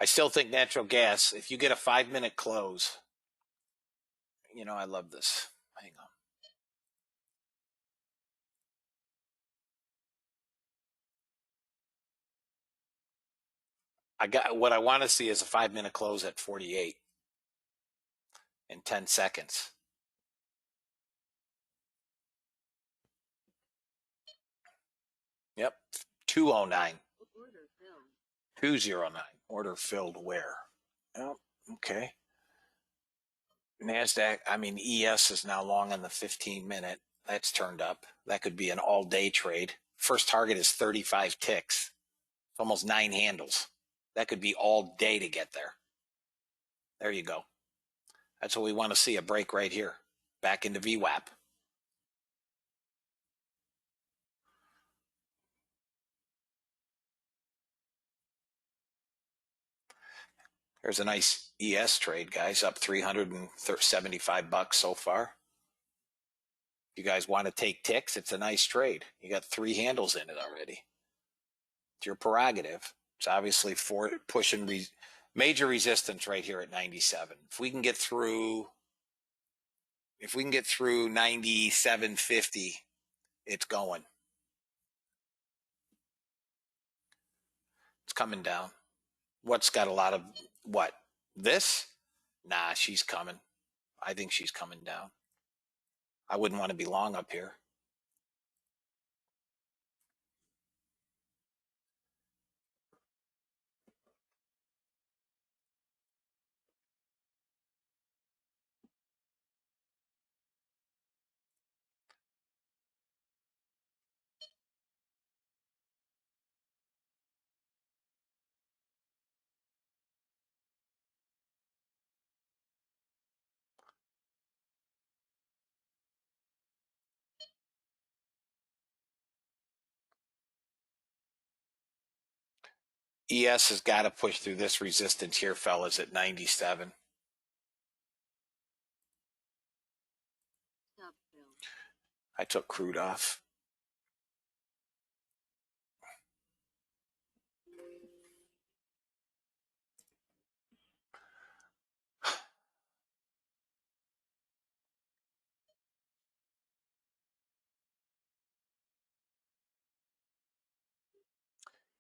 I still think natural gas, if you get a 5-minute close, you know, I love this. Hang on. What I want to see is a 5-minute close at 48 in 10 seconds. Yep, 209. 209. Order filled where? Oh, okay. NASDAQ, ES is now long on the 15-minute. That's turned up. That could be an all-day trade. First target is 35 ticks. It's almost 9 handles. That could be all day to get there. There you go. That's what we want to see, a break right here. Back into VWAP. There's a nice ES trade, guys, up $375 so far. If you guys want to take ticks, it's a nice trade. You got 3 handles in it already. It's your prerogative. It's obviously pushing major resistance right here at 97. If we can get through 97.50, it's going. It's coming down. What's got a lot of what? This? Nah, she's coming. I think she's coming down. I wouldn't want to be long up here. ES has got to push through this resistance here, fellas, at 97. I took crude off.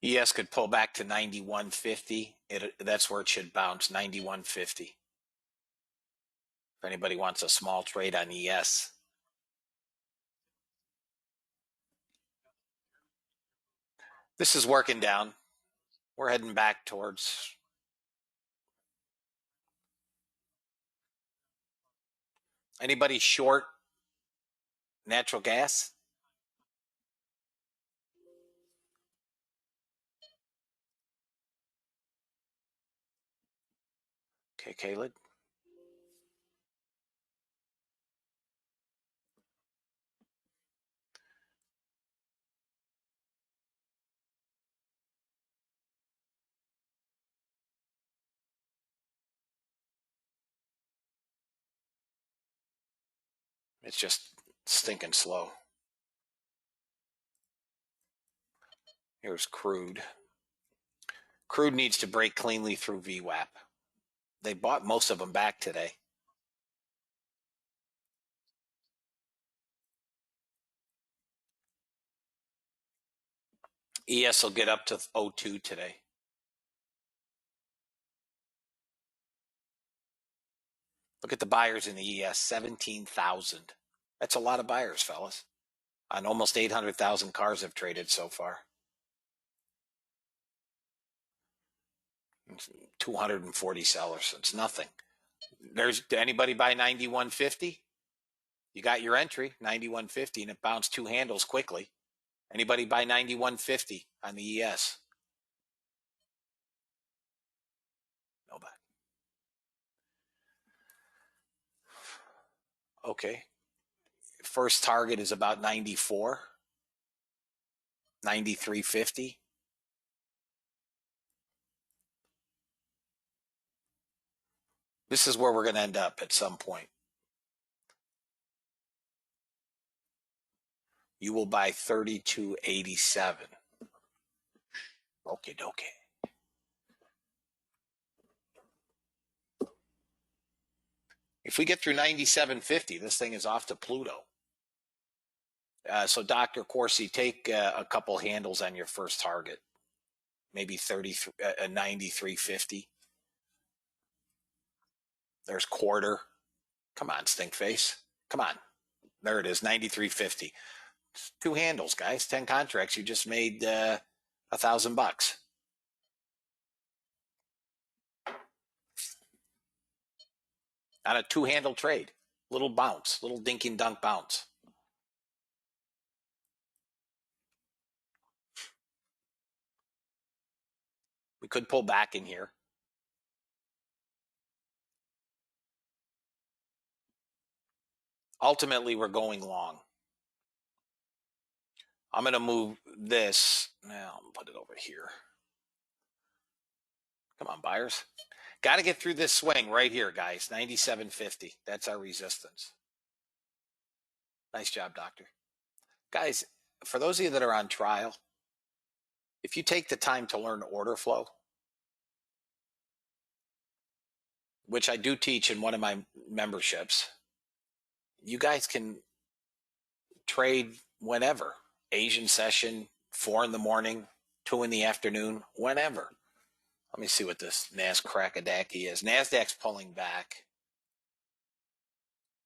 ES could pull back to 91.50. That's where it should bounce, 91.50. If anybody wants a small trade on ES. This is working down. We're heading back towards Anybody short natural gas? Okay, Caleb. It's just stinking slow. Here's crude. Crude needs to break cleanly through VWAP. They bought most of them back today. ES will get up to 02 today. Look at the buyers in the ES, 17,000. That's a lot of buyers, fellas. On almost 800,000 cars have traded so far. 240 sellers. It's nothing. Did anybody buy 9150? You got your entry, 9150, and it bounced two handles quickly. Anybody buy 9150 on the ES? Nobody. Okay. First target is about 94, 9350. This is where we're going to end up at some point. You will buy 3287. Okay, dokie. If we get through 9750, this thing is off to Pluto. So Dr. Corsi, take a couple handles on your first target. Maybe 9350. There's quarter. Come on, stink face. Come on. There it is, 9350. Two handles, guys. 10 contracts. You just made $1,000. On a two-handle trade. Little bounce, little dink and dunk bounce. We could pull back in here. Ultimately, we're going long. I'm going to move this. Now, I'll put it over here. Come on, buyers. Got to get through this swing right here, guys. 97.50. That's our resistance. Nice job, doctor. Guys, for those of you that are on trial, if you take the time to learn order flow, which I do teach in one of my memberships, you guys can trade whenever. Asian session, 4 in the morning, 2 in the afternoon, whenever. Let me see what this NASDAQ is. NASDAQ's pulling back.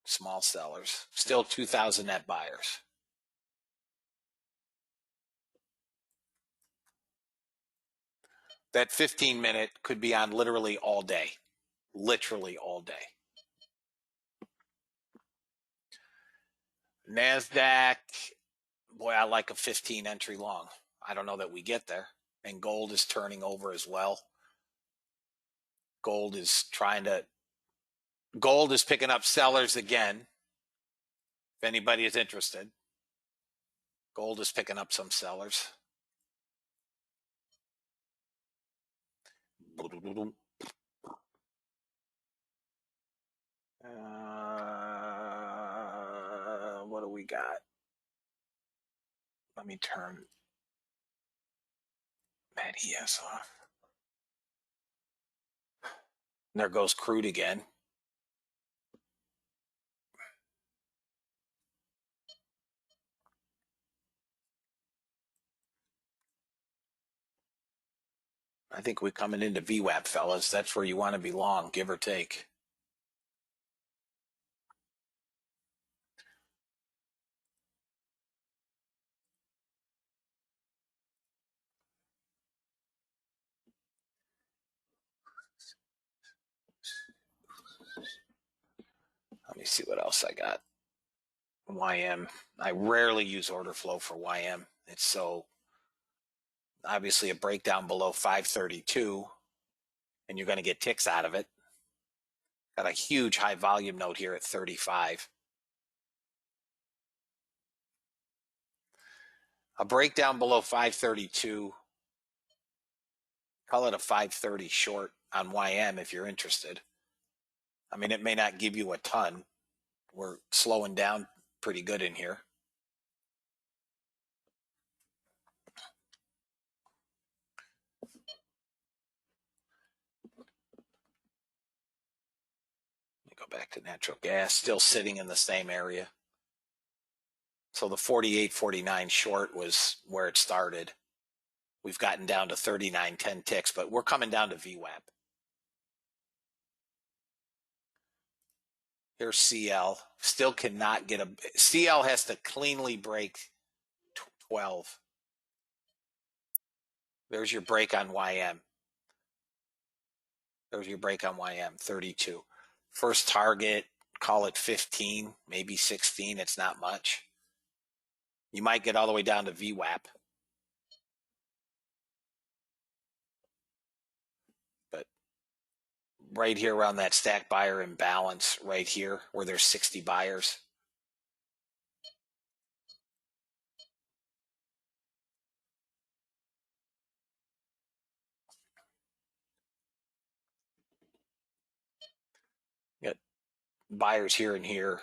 Small sellers. Still 2,000 net buyers. That 15-minute could be on literally all day. Literally all day. NASDAQ, boy, I like a 15 entry long. I don't know that we get there. And gold is turning over as well. Gold is picking up sellers again. If anybody is interested, gold is picking up some sellers. What do we got? Let me turn that ES off. There goes crude again. I think we're coming into VWAP, fellas. That's where you want to be long, give or take. Let me see what else I got. YM. I rarely use order flow for YM. It's so obviously a breakdown below 532, and you're going to get ticks out of it. Got a huge high volume note here at 35. A breakdown below 532. Call it a 530 short on YM if you're interested. I mean, it may not give you a ton. We're slowing down pretty good in here. Let me go back to natural gas, still sitting in the same area. So the 48.49 short was where it started. We've gotten down to 39.10 ticks, but we're coming down to VWAP. Here's CL. Still cannot get a... CL has to cleanly break 12. There's your break on YM. There's your break on YM, 32. First target, call it 15, maybe 16. It's not much. You might get all the way down to VWAP. But right here around that stack buyer imbalance, right here where there's 60 buyers. You got buyers here and here.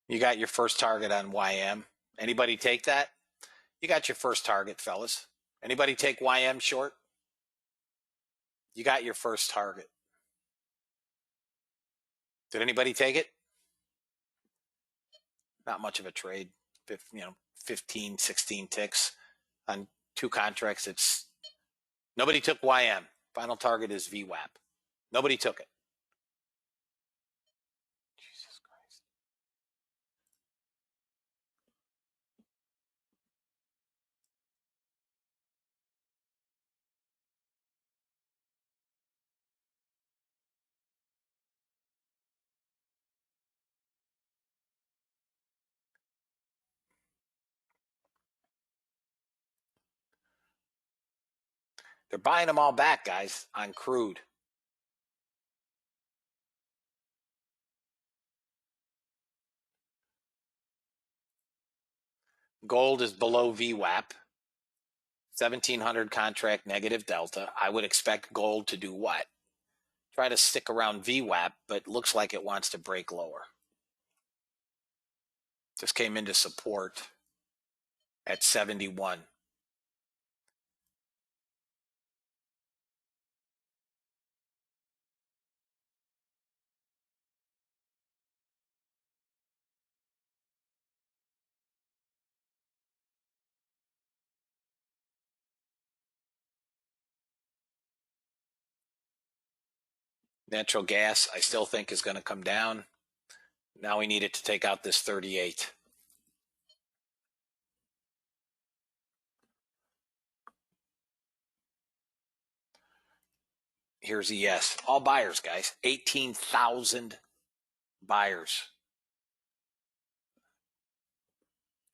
You got your first target on YM. Anybody take that? You got your first target, fellas. Anybody take YM short? You got your first target. Did anybody take it? Not much of a trade. 15, 16 ticks on two contracts. It's nobody took YM. Final target is VWAP. Nobody took it. Jesus Christ. They're buying them all back, guys, on crude. Gold is below VWAP. 1,700 contract negative delta. I would expect gold to do what? Try to stick around VWAP, but looks like it wants to break lower. Just came into support at 71. Natural gas, I still think is going to come down. Now we need it to take out this 38. Here's ES. All buyers, guys. 18,000 buyers.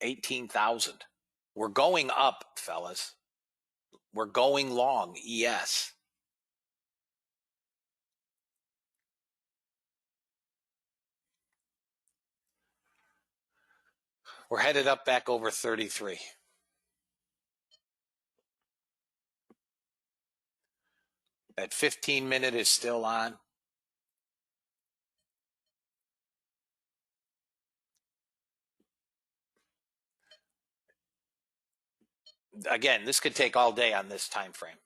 18,000. We're going up, fellas. We're going long, ES. We're headed up back over 33. That 15-minute is still on. Again, this could take all day on this time frame.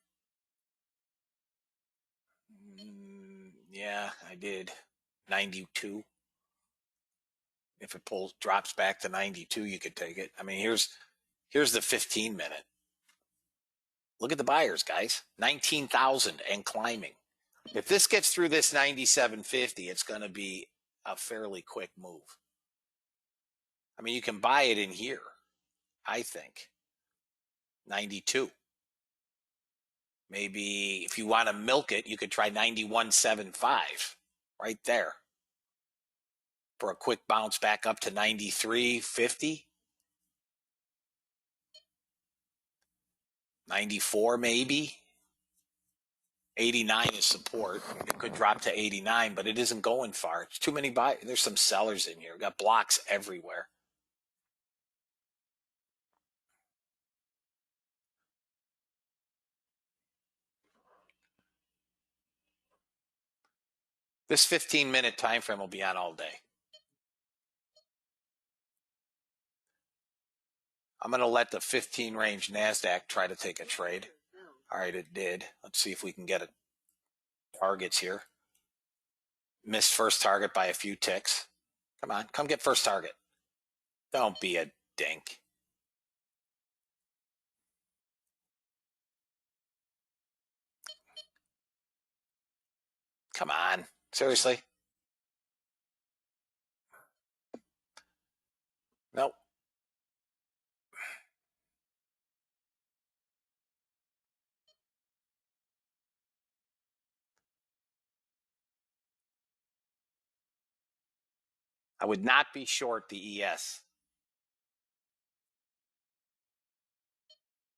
Yeah, I did. 92. If it drops back to 92, you could take it. I mean, here's the 15 minute. Look at the buyers, guys. 19,000 and climbing. If this gets through this 97.50, it's going to be a fairly quick move. I mean, you can buy it in here, I think. 92. Maybe if you want to milk it, you could try 91.75 right there for a quick bounce back up to 93.50. 94 maybe. 89 is support. It could drop to 89, but it isn't going far. It's too many buy. There's some sellers in here. We've got blocks everywhere. This 15-minute time frame will be on all day. I'm going to let the 15 range NASDAQ try to take a trade. All right, it did. Let's see if we can get it. Targets here. Missed first target by a few ticks. Come on, come get first target. Don't be a dink. Come on, seriously? Nope. I would not be short the ES.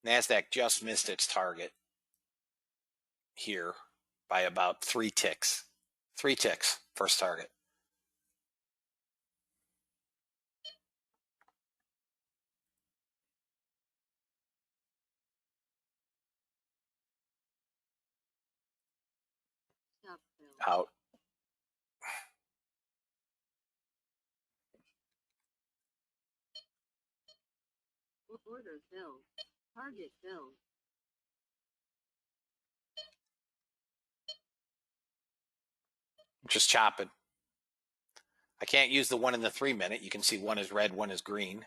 NASDAQ just missed its target here by about 3 ticks. 3 ticks, first target. Out. Order filled. Target filled. Just chopping. I can't use the 1 in the 3 minute. You can see one is red, one is green.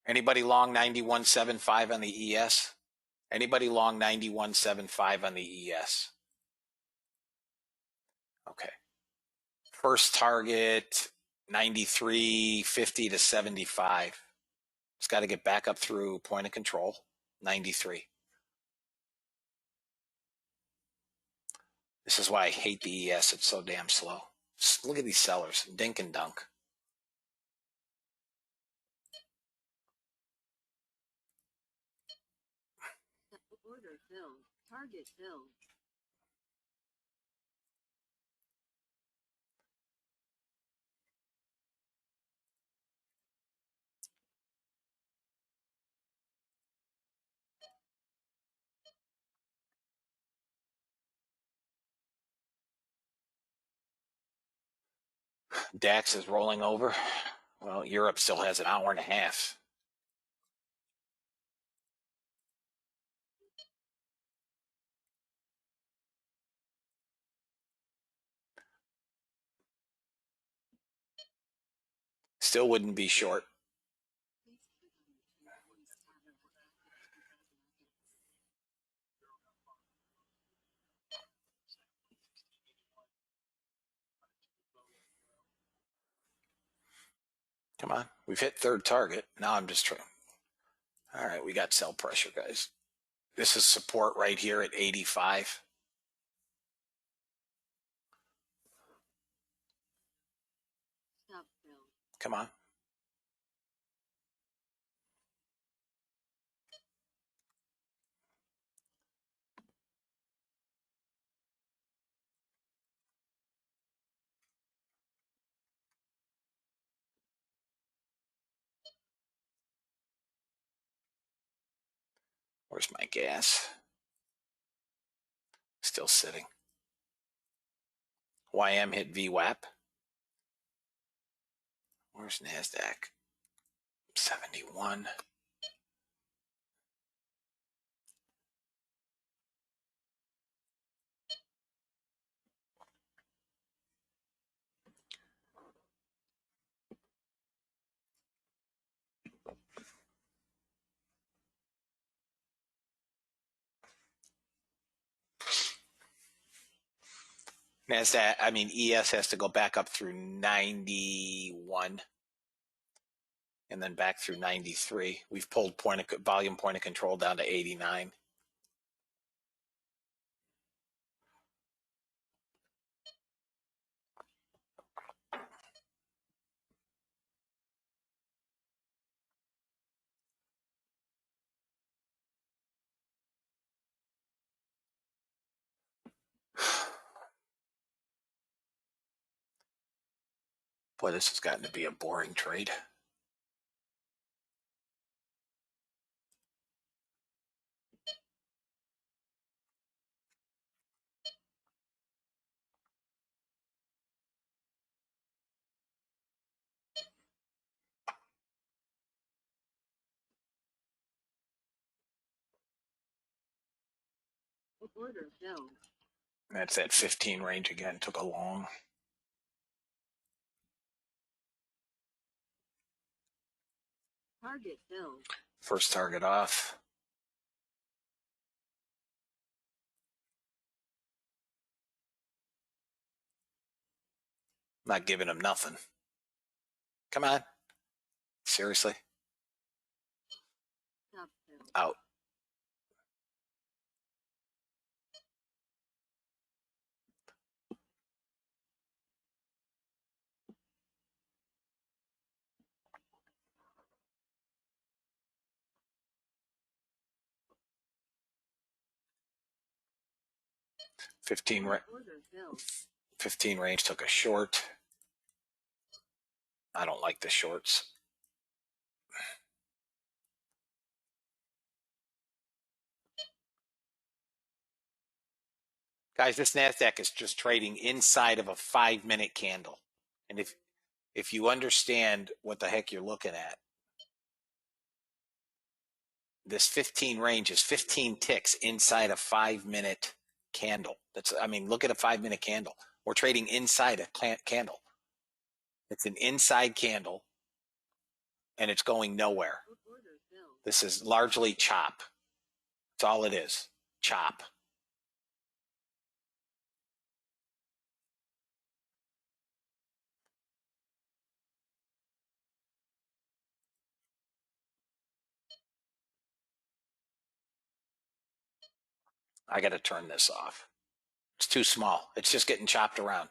Anybody long 91.75 on the ES? Anybody long 91.75 on the ES? Okay. First target 93.50 to 75. It's got to get back up through point of control. 93. This is why I hate the ES. It's so damn slow. Just look at these sellers. Dink and dunk. Order filled. Target filled. DAX is rolling over. Well, Europe still has an hour and a half. Still wouldn't be short. Come on. We've hit third target. Now I'm just trying. All right, we got sell pressure, guys. This is support right here at 85. Stop filled. Come on. Where's my gas? Still sitting. YM hit VWAP. Where's NASDAQ? 71. NASDAQ, I mean, ES has to go back up through 91 and then back through 93. We've pulled volume point of control down to 89. Boy, this has gotten to be a boring trade. Order filled. That's that 15 range again. Took a long. Target filled. First target off. Not giving him nothing. Come on. Seriously? Stop filled. Out. Order filled. 15 range took a short. I don't like the shorts. Guys, this NASDAQ is just trading inside of a 5-minute candle. And if you understand what the heck you're looking at, this 15 range is 15 ticks inside a 5-minute candle. Look at a 5-minute candle. We're trading inside a candle. It's an inside candle, and it's going nowhere. Order filled. This is largely chop. That's all it is. Chop. I got to turn this off. It's too small. It's just getting chopped around.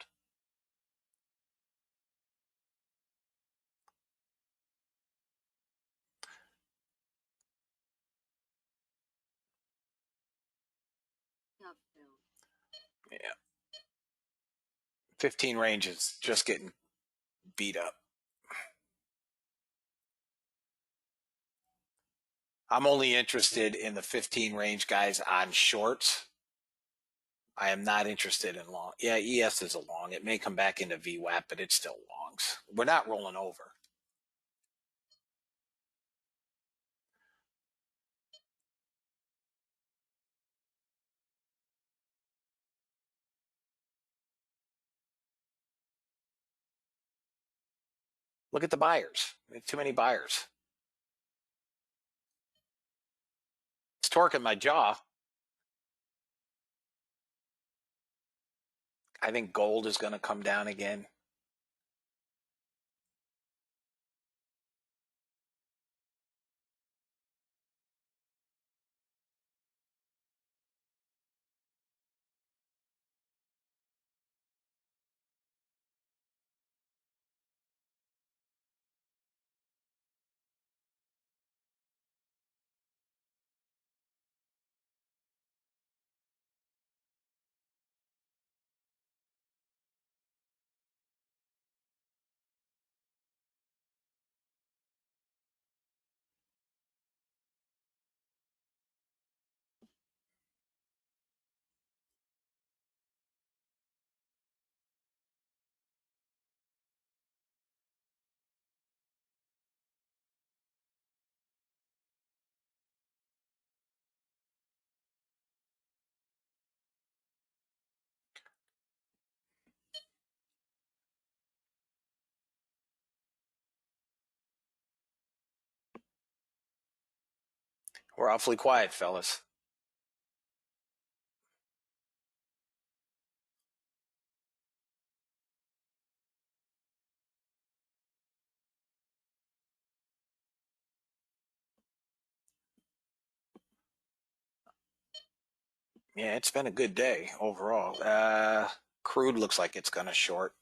Stop filled. Yeah. 15 range is just getting beat up. I'm only interested in the 15 range, guys, on shorts. I am not interested in long. Yeah, ES is a long. It may come back into VWAP, but it's still longs. We're not rolling over. Look at the buyers. We have too many buyers. It's torquing my jaw. I think gold is going to come down again. We're awfully quiet, fellas. Yeah, it's been a good day overall. Crude looks like it's going to short.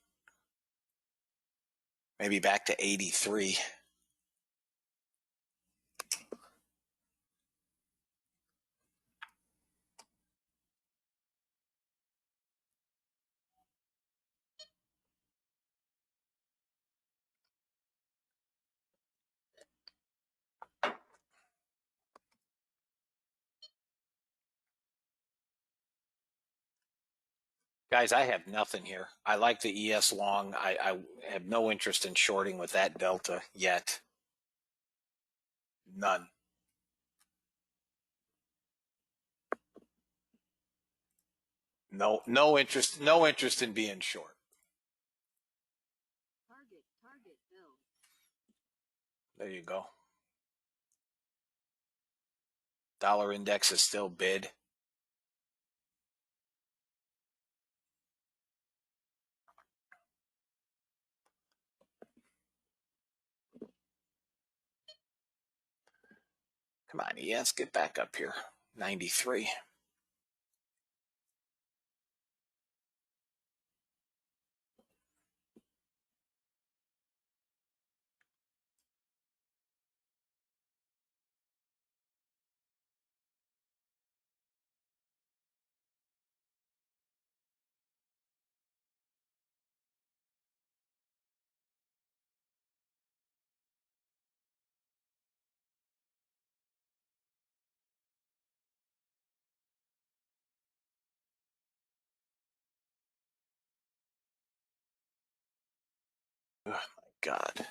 Maybe back to 83. Guys, I have nothing here. I like the ES long. I have no interest in shorting with that delta yet. None. No interest. No interest in being short. Target filled. There you go. Dollar index is still bid. Come on, ES, get back up here. 93. Oh my God.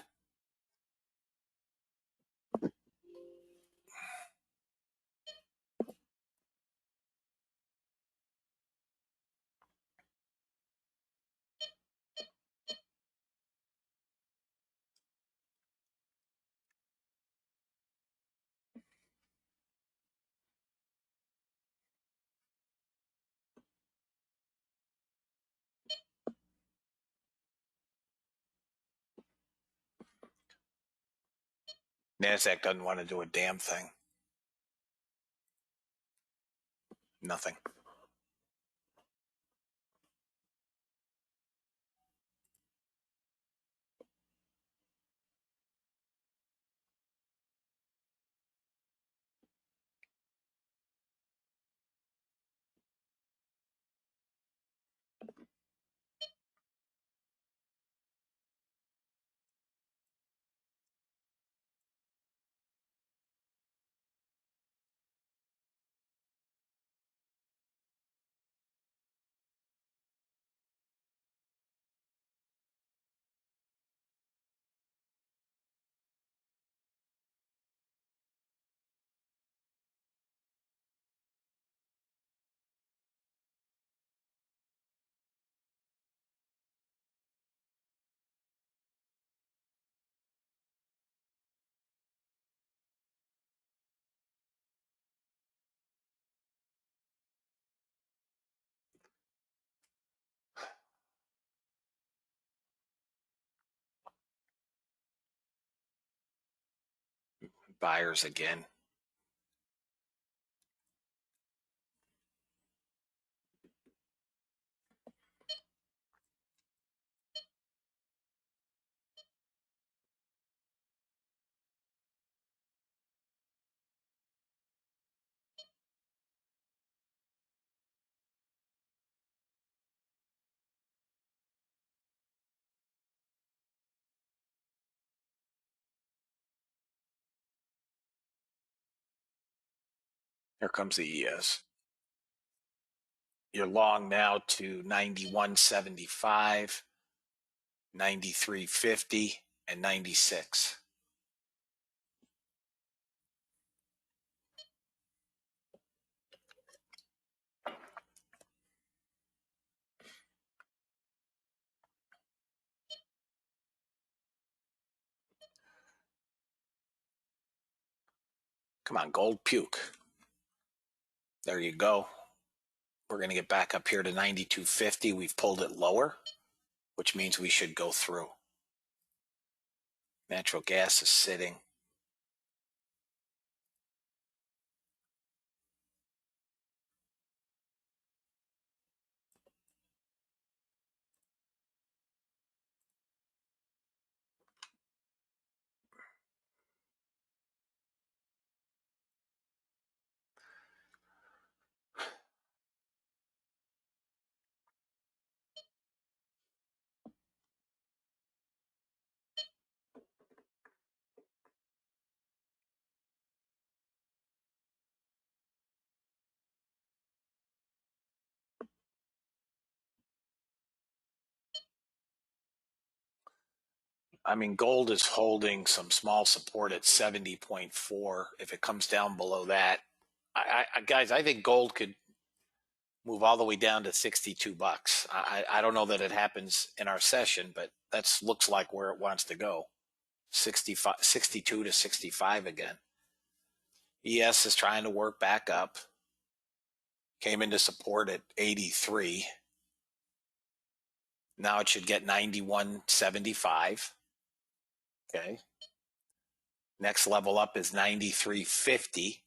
NASDAQ doesn't want to do a damn thing. Nothing. Buyers again. Here comes the ES. You're long now to 91.75, 93.50, and 96. Come on, gold puke. There you go. We're going to get back up here to 92.50. We've pulled it lower, which means we should go through. Natural gas is sitting. I mean, gold is holding some small support at 70.4. If it comes down below that, guys, I think gold could move all the way down to 62 bucks. I don't know that it happens in our session, but that's looks like where it wants to go. 65, 62 to 65 again. ES is trying to work back up. Came into support at 83. Now it should get 91.75. Okay. Next level up is 93.50.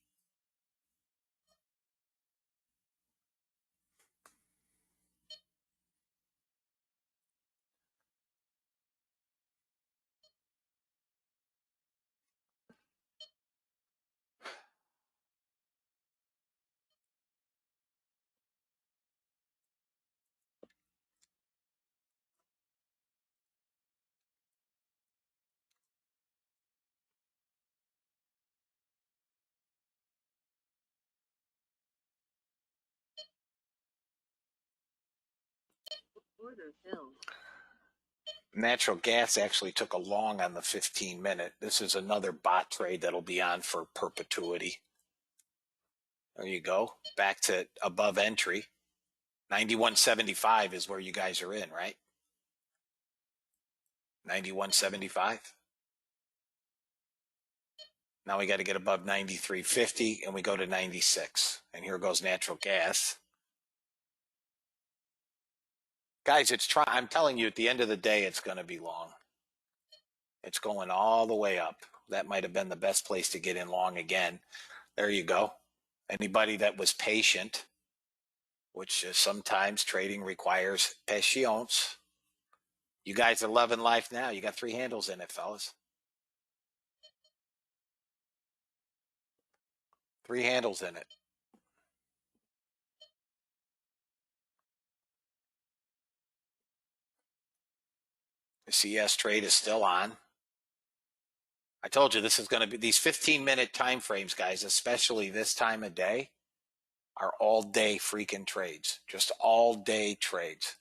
Order filled. Natural gas actually took a long on the 15-minute. This is another bot trade that'll be on for perpetuity. There you go. Back to above entry. 91.75 is where you guys are in, right? 91.75. Now we got to get above 93.50 and we go to 96. And here goes natural gas. Guys, I'm telling you, at the end of the day, it's going to be long. It's going all the way up. That might have been the best place to get in long again. There you go. Anybody that was patient, which is sometimes trading requires patience. You guys are loving life now. You got 3 handles in it, fellas. 3 handles in it. The CS trade is still on. I told you this is going to be these 15-minute time frames, guys, especially this time of day, are all day freaking trades. Just all day trades.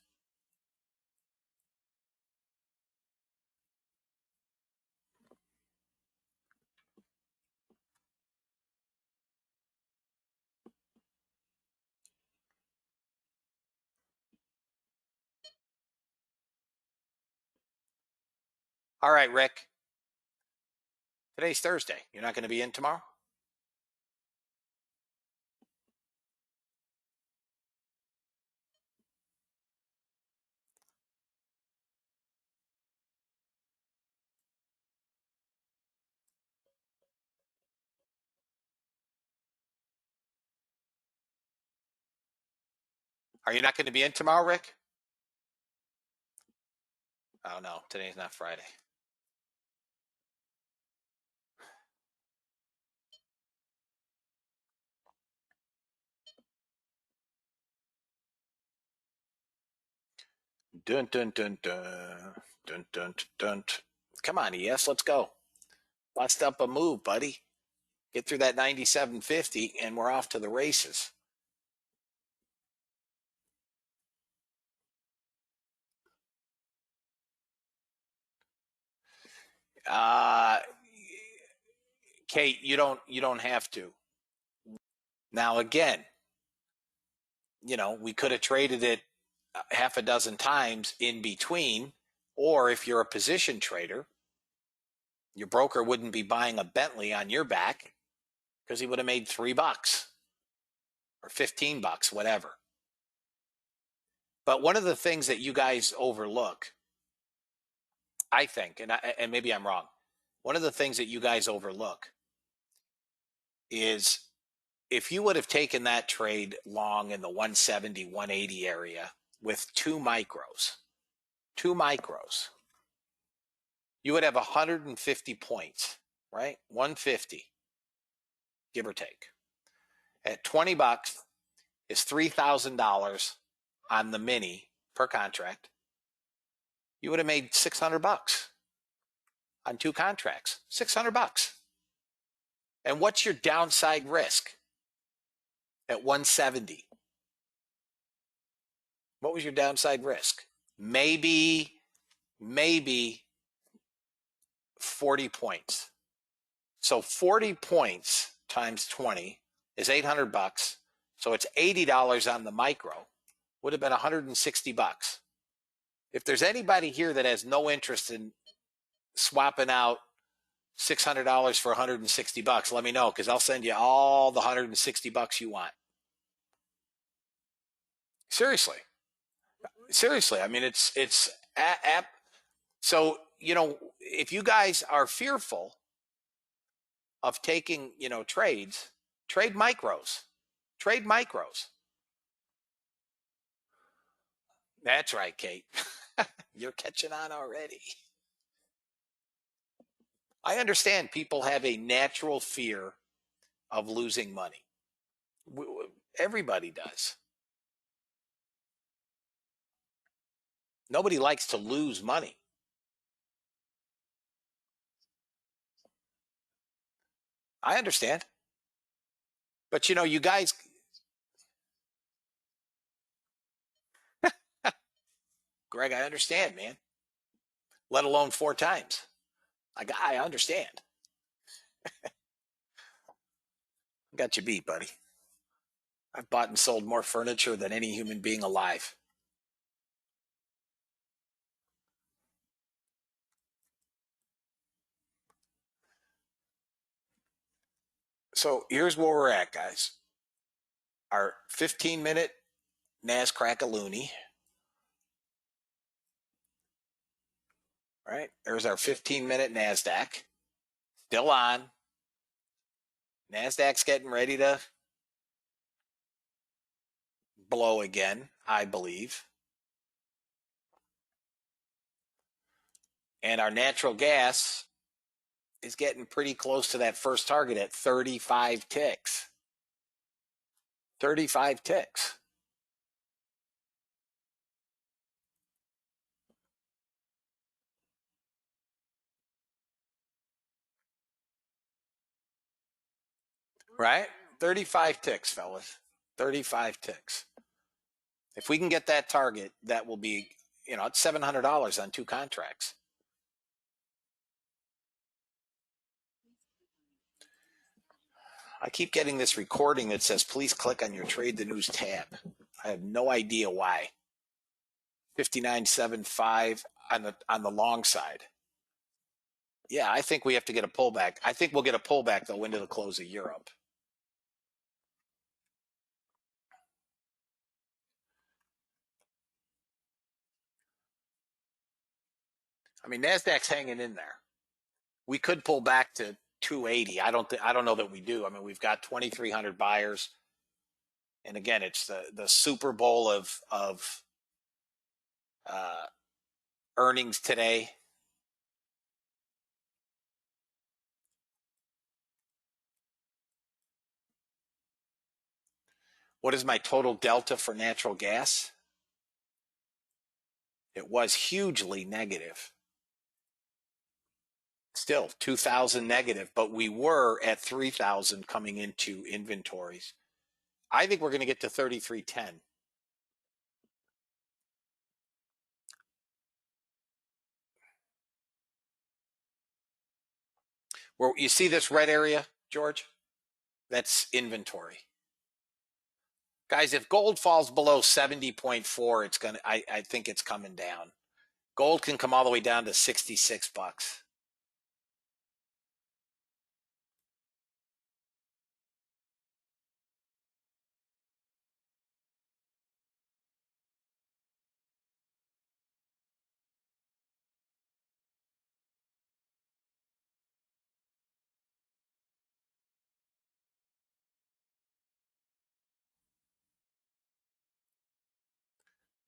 All right, Rick. Today's Thursday. You're not going to be in tomorrow? Are you not going to be in tomorrow, Rick? Oh, no. Today's not Friday. Dun, dun, dun, dun. Dun, dun, dun, dun. Come on, ES. Let's go. Bust up a move, buddy. Get through that 97.50, and we're off to the races. Kate, you don't have to. Now again, we could have traded it half a dozen times in between, or if you're a position trader, your broker wouldn't be buying a Bentley on your back because he would have made $3 or $15, whatever. But one of the things that you guys overlook, I think, and maybe I'm wrong, one of the things that you guys overlook is if you would have taken that trade long in the 170, 180 area with 2 micros, you would have 150 points, right? 150, give or take. At $20 is $3,000 on the mini per contract. You would have made $600 on 2 contracts, $600. And what's your downside risk at 170? What was your downside risk? Maybe 40 points. So 40 points times 20 is 800 bucks. So it's $80 on the micro. Would have been 160 bucks. If there's anybody here that has no interest in swapping out $600 for 160 bucks, let me know, because I'll send you all the 160 bucks you want. Seriously. I mean, it's so, you know, if you guys are fearful of taking, you know, trades, trade micros. That's right, Kate. You're catching on already. I understand people have a natural fear of losing money. Everybody does. Nobody likes to lose money. I understand. But, you know, you guys, Greg, I understand, man. Let alone 4 times. I understand. Got you beat, buddy. I've bought and sold more furniture than any human being alive. So here's where we're at, guys. Our 15-minute NASCrack-a-loony. Right? There's our 15-minute NASDAQ. Still on. NASDAQ's getting ready to blow again, I believe. And our natural gas is getting pretty close to that first target at 35 ticks. 35 ticks. Right? 35 ticks, fellas. 35 ticks. If we can get that target, that will be, you know, it's $700 on 2 contracts. I keep getting this recording that says, please click on your Trade the News tab. I have no idea why. 59.75 on the long side. Yeah, I think we have to get a pullback. I think we'll get a pullback, though, into the close of Europe. I mean, NASDAQ's hanging in there. We could pull back to 280. I don't know that we do. I mean, we've got 2,300 buyers. And again, it's the Super Bowl of earnings today. What is my total delta for natural gas? It was hugely negative. Still 2,000 negative, but we were at 3,000 coming into inventories. I think we're going to get to 33.10. Where you see this red area, George? That's inventory. Guys, if gold falls below 70.4, it's going to, I think it's coming down. Gold can come all the way down to 66 bucks.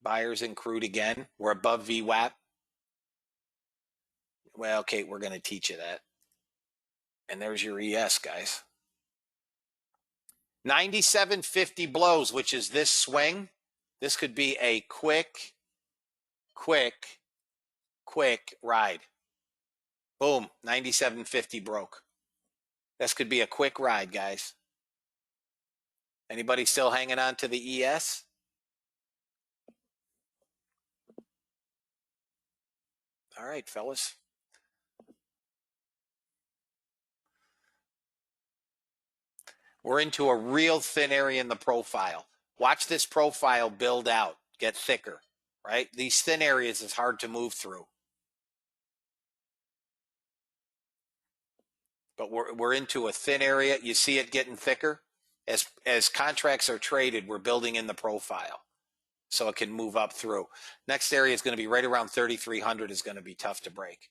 Buyers in crude again. We're above VWAP. Well, Kate, we're going to teach you that. And there's your ES, guys. 97.50 blows, which is this swing. This could be a quick ride. Boom, 97.50 broke. This could be a quick ride, guys. Anybody still hanging on to the ES? All right, fellas. We're into a real thin area in the profile. Watch this profile build out, get thicker, right? These thin areas is hard to move through. But we're into a thin area. You see it getting thicker? As contracts are traded, we're building in the profile so it can move up through. Next area is going to be right around 3,300 is going to be tough to break.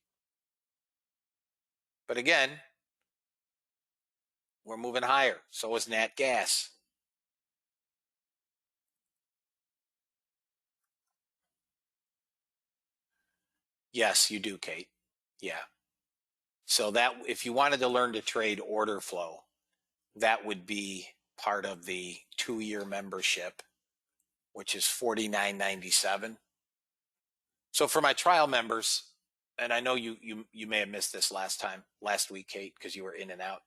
But again, we're moving higher. So is Nat Gas. Yes, you do, Kate. Yeah. So that if you wanted to learn to trade order flow, that would be part of the 2-year membership, which is $49.97. So for my trial members, and I know you may have missed this last week, Kate, because you were in and out.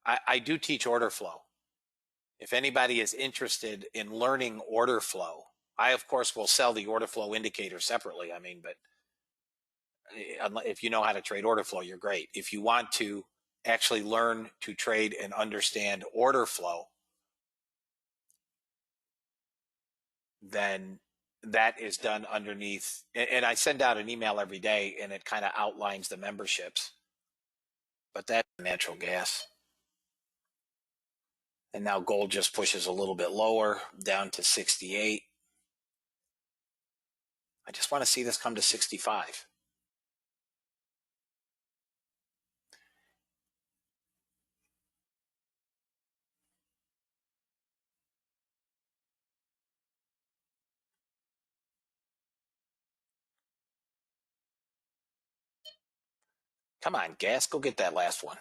I do teach order flow. If anybody is interested in learning order flow, I of course will sell the order flow indicator separately. I mean, but if you know how to trade order flow, you're great. If you want to actually learn to trade and understand order flow, then that is done underneath. And I send out an email every day and it kind of outlines the memberships. But that's natural gas. And now gold just pushes a little bit lower down to 68. I just want to see this come to 65. Come on, gas, go get that last one.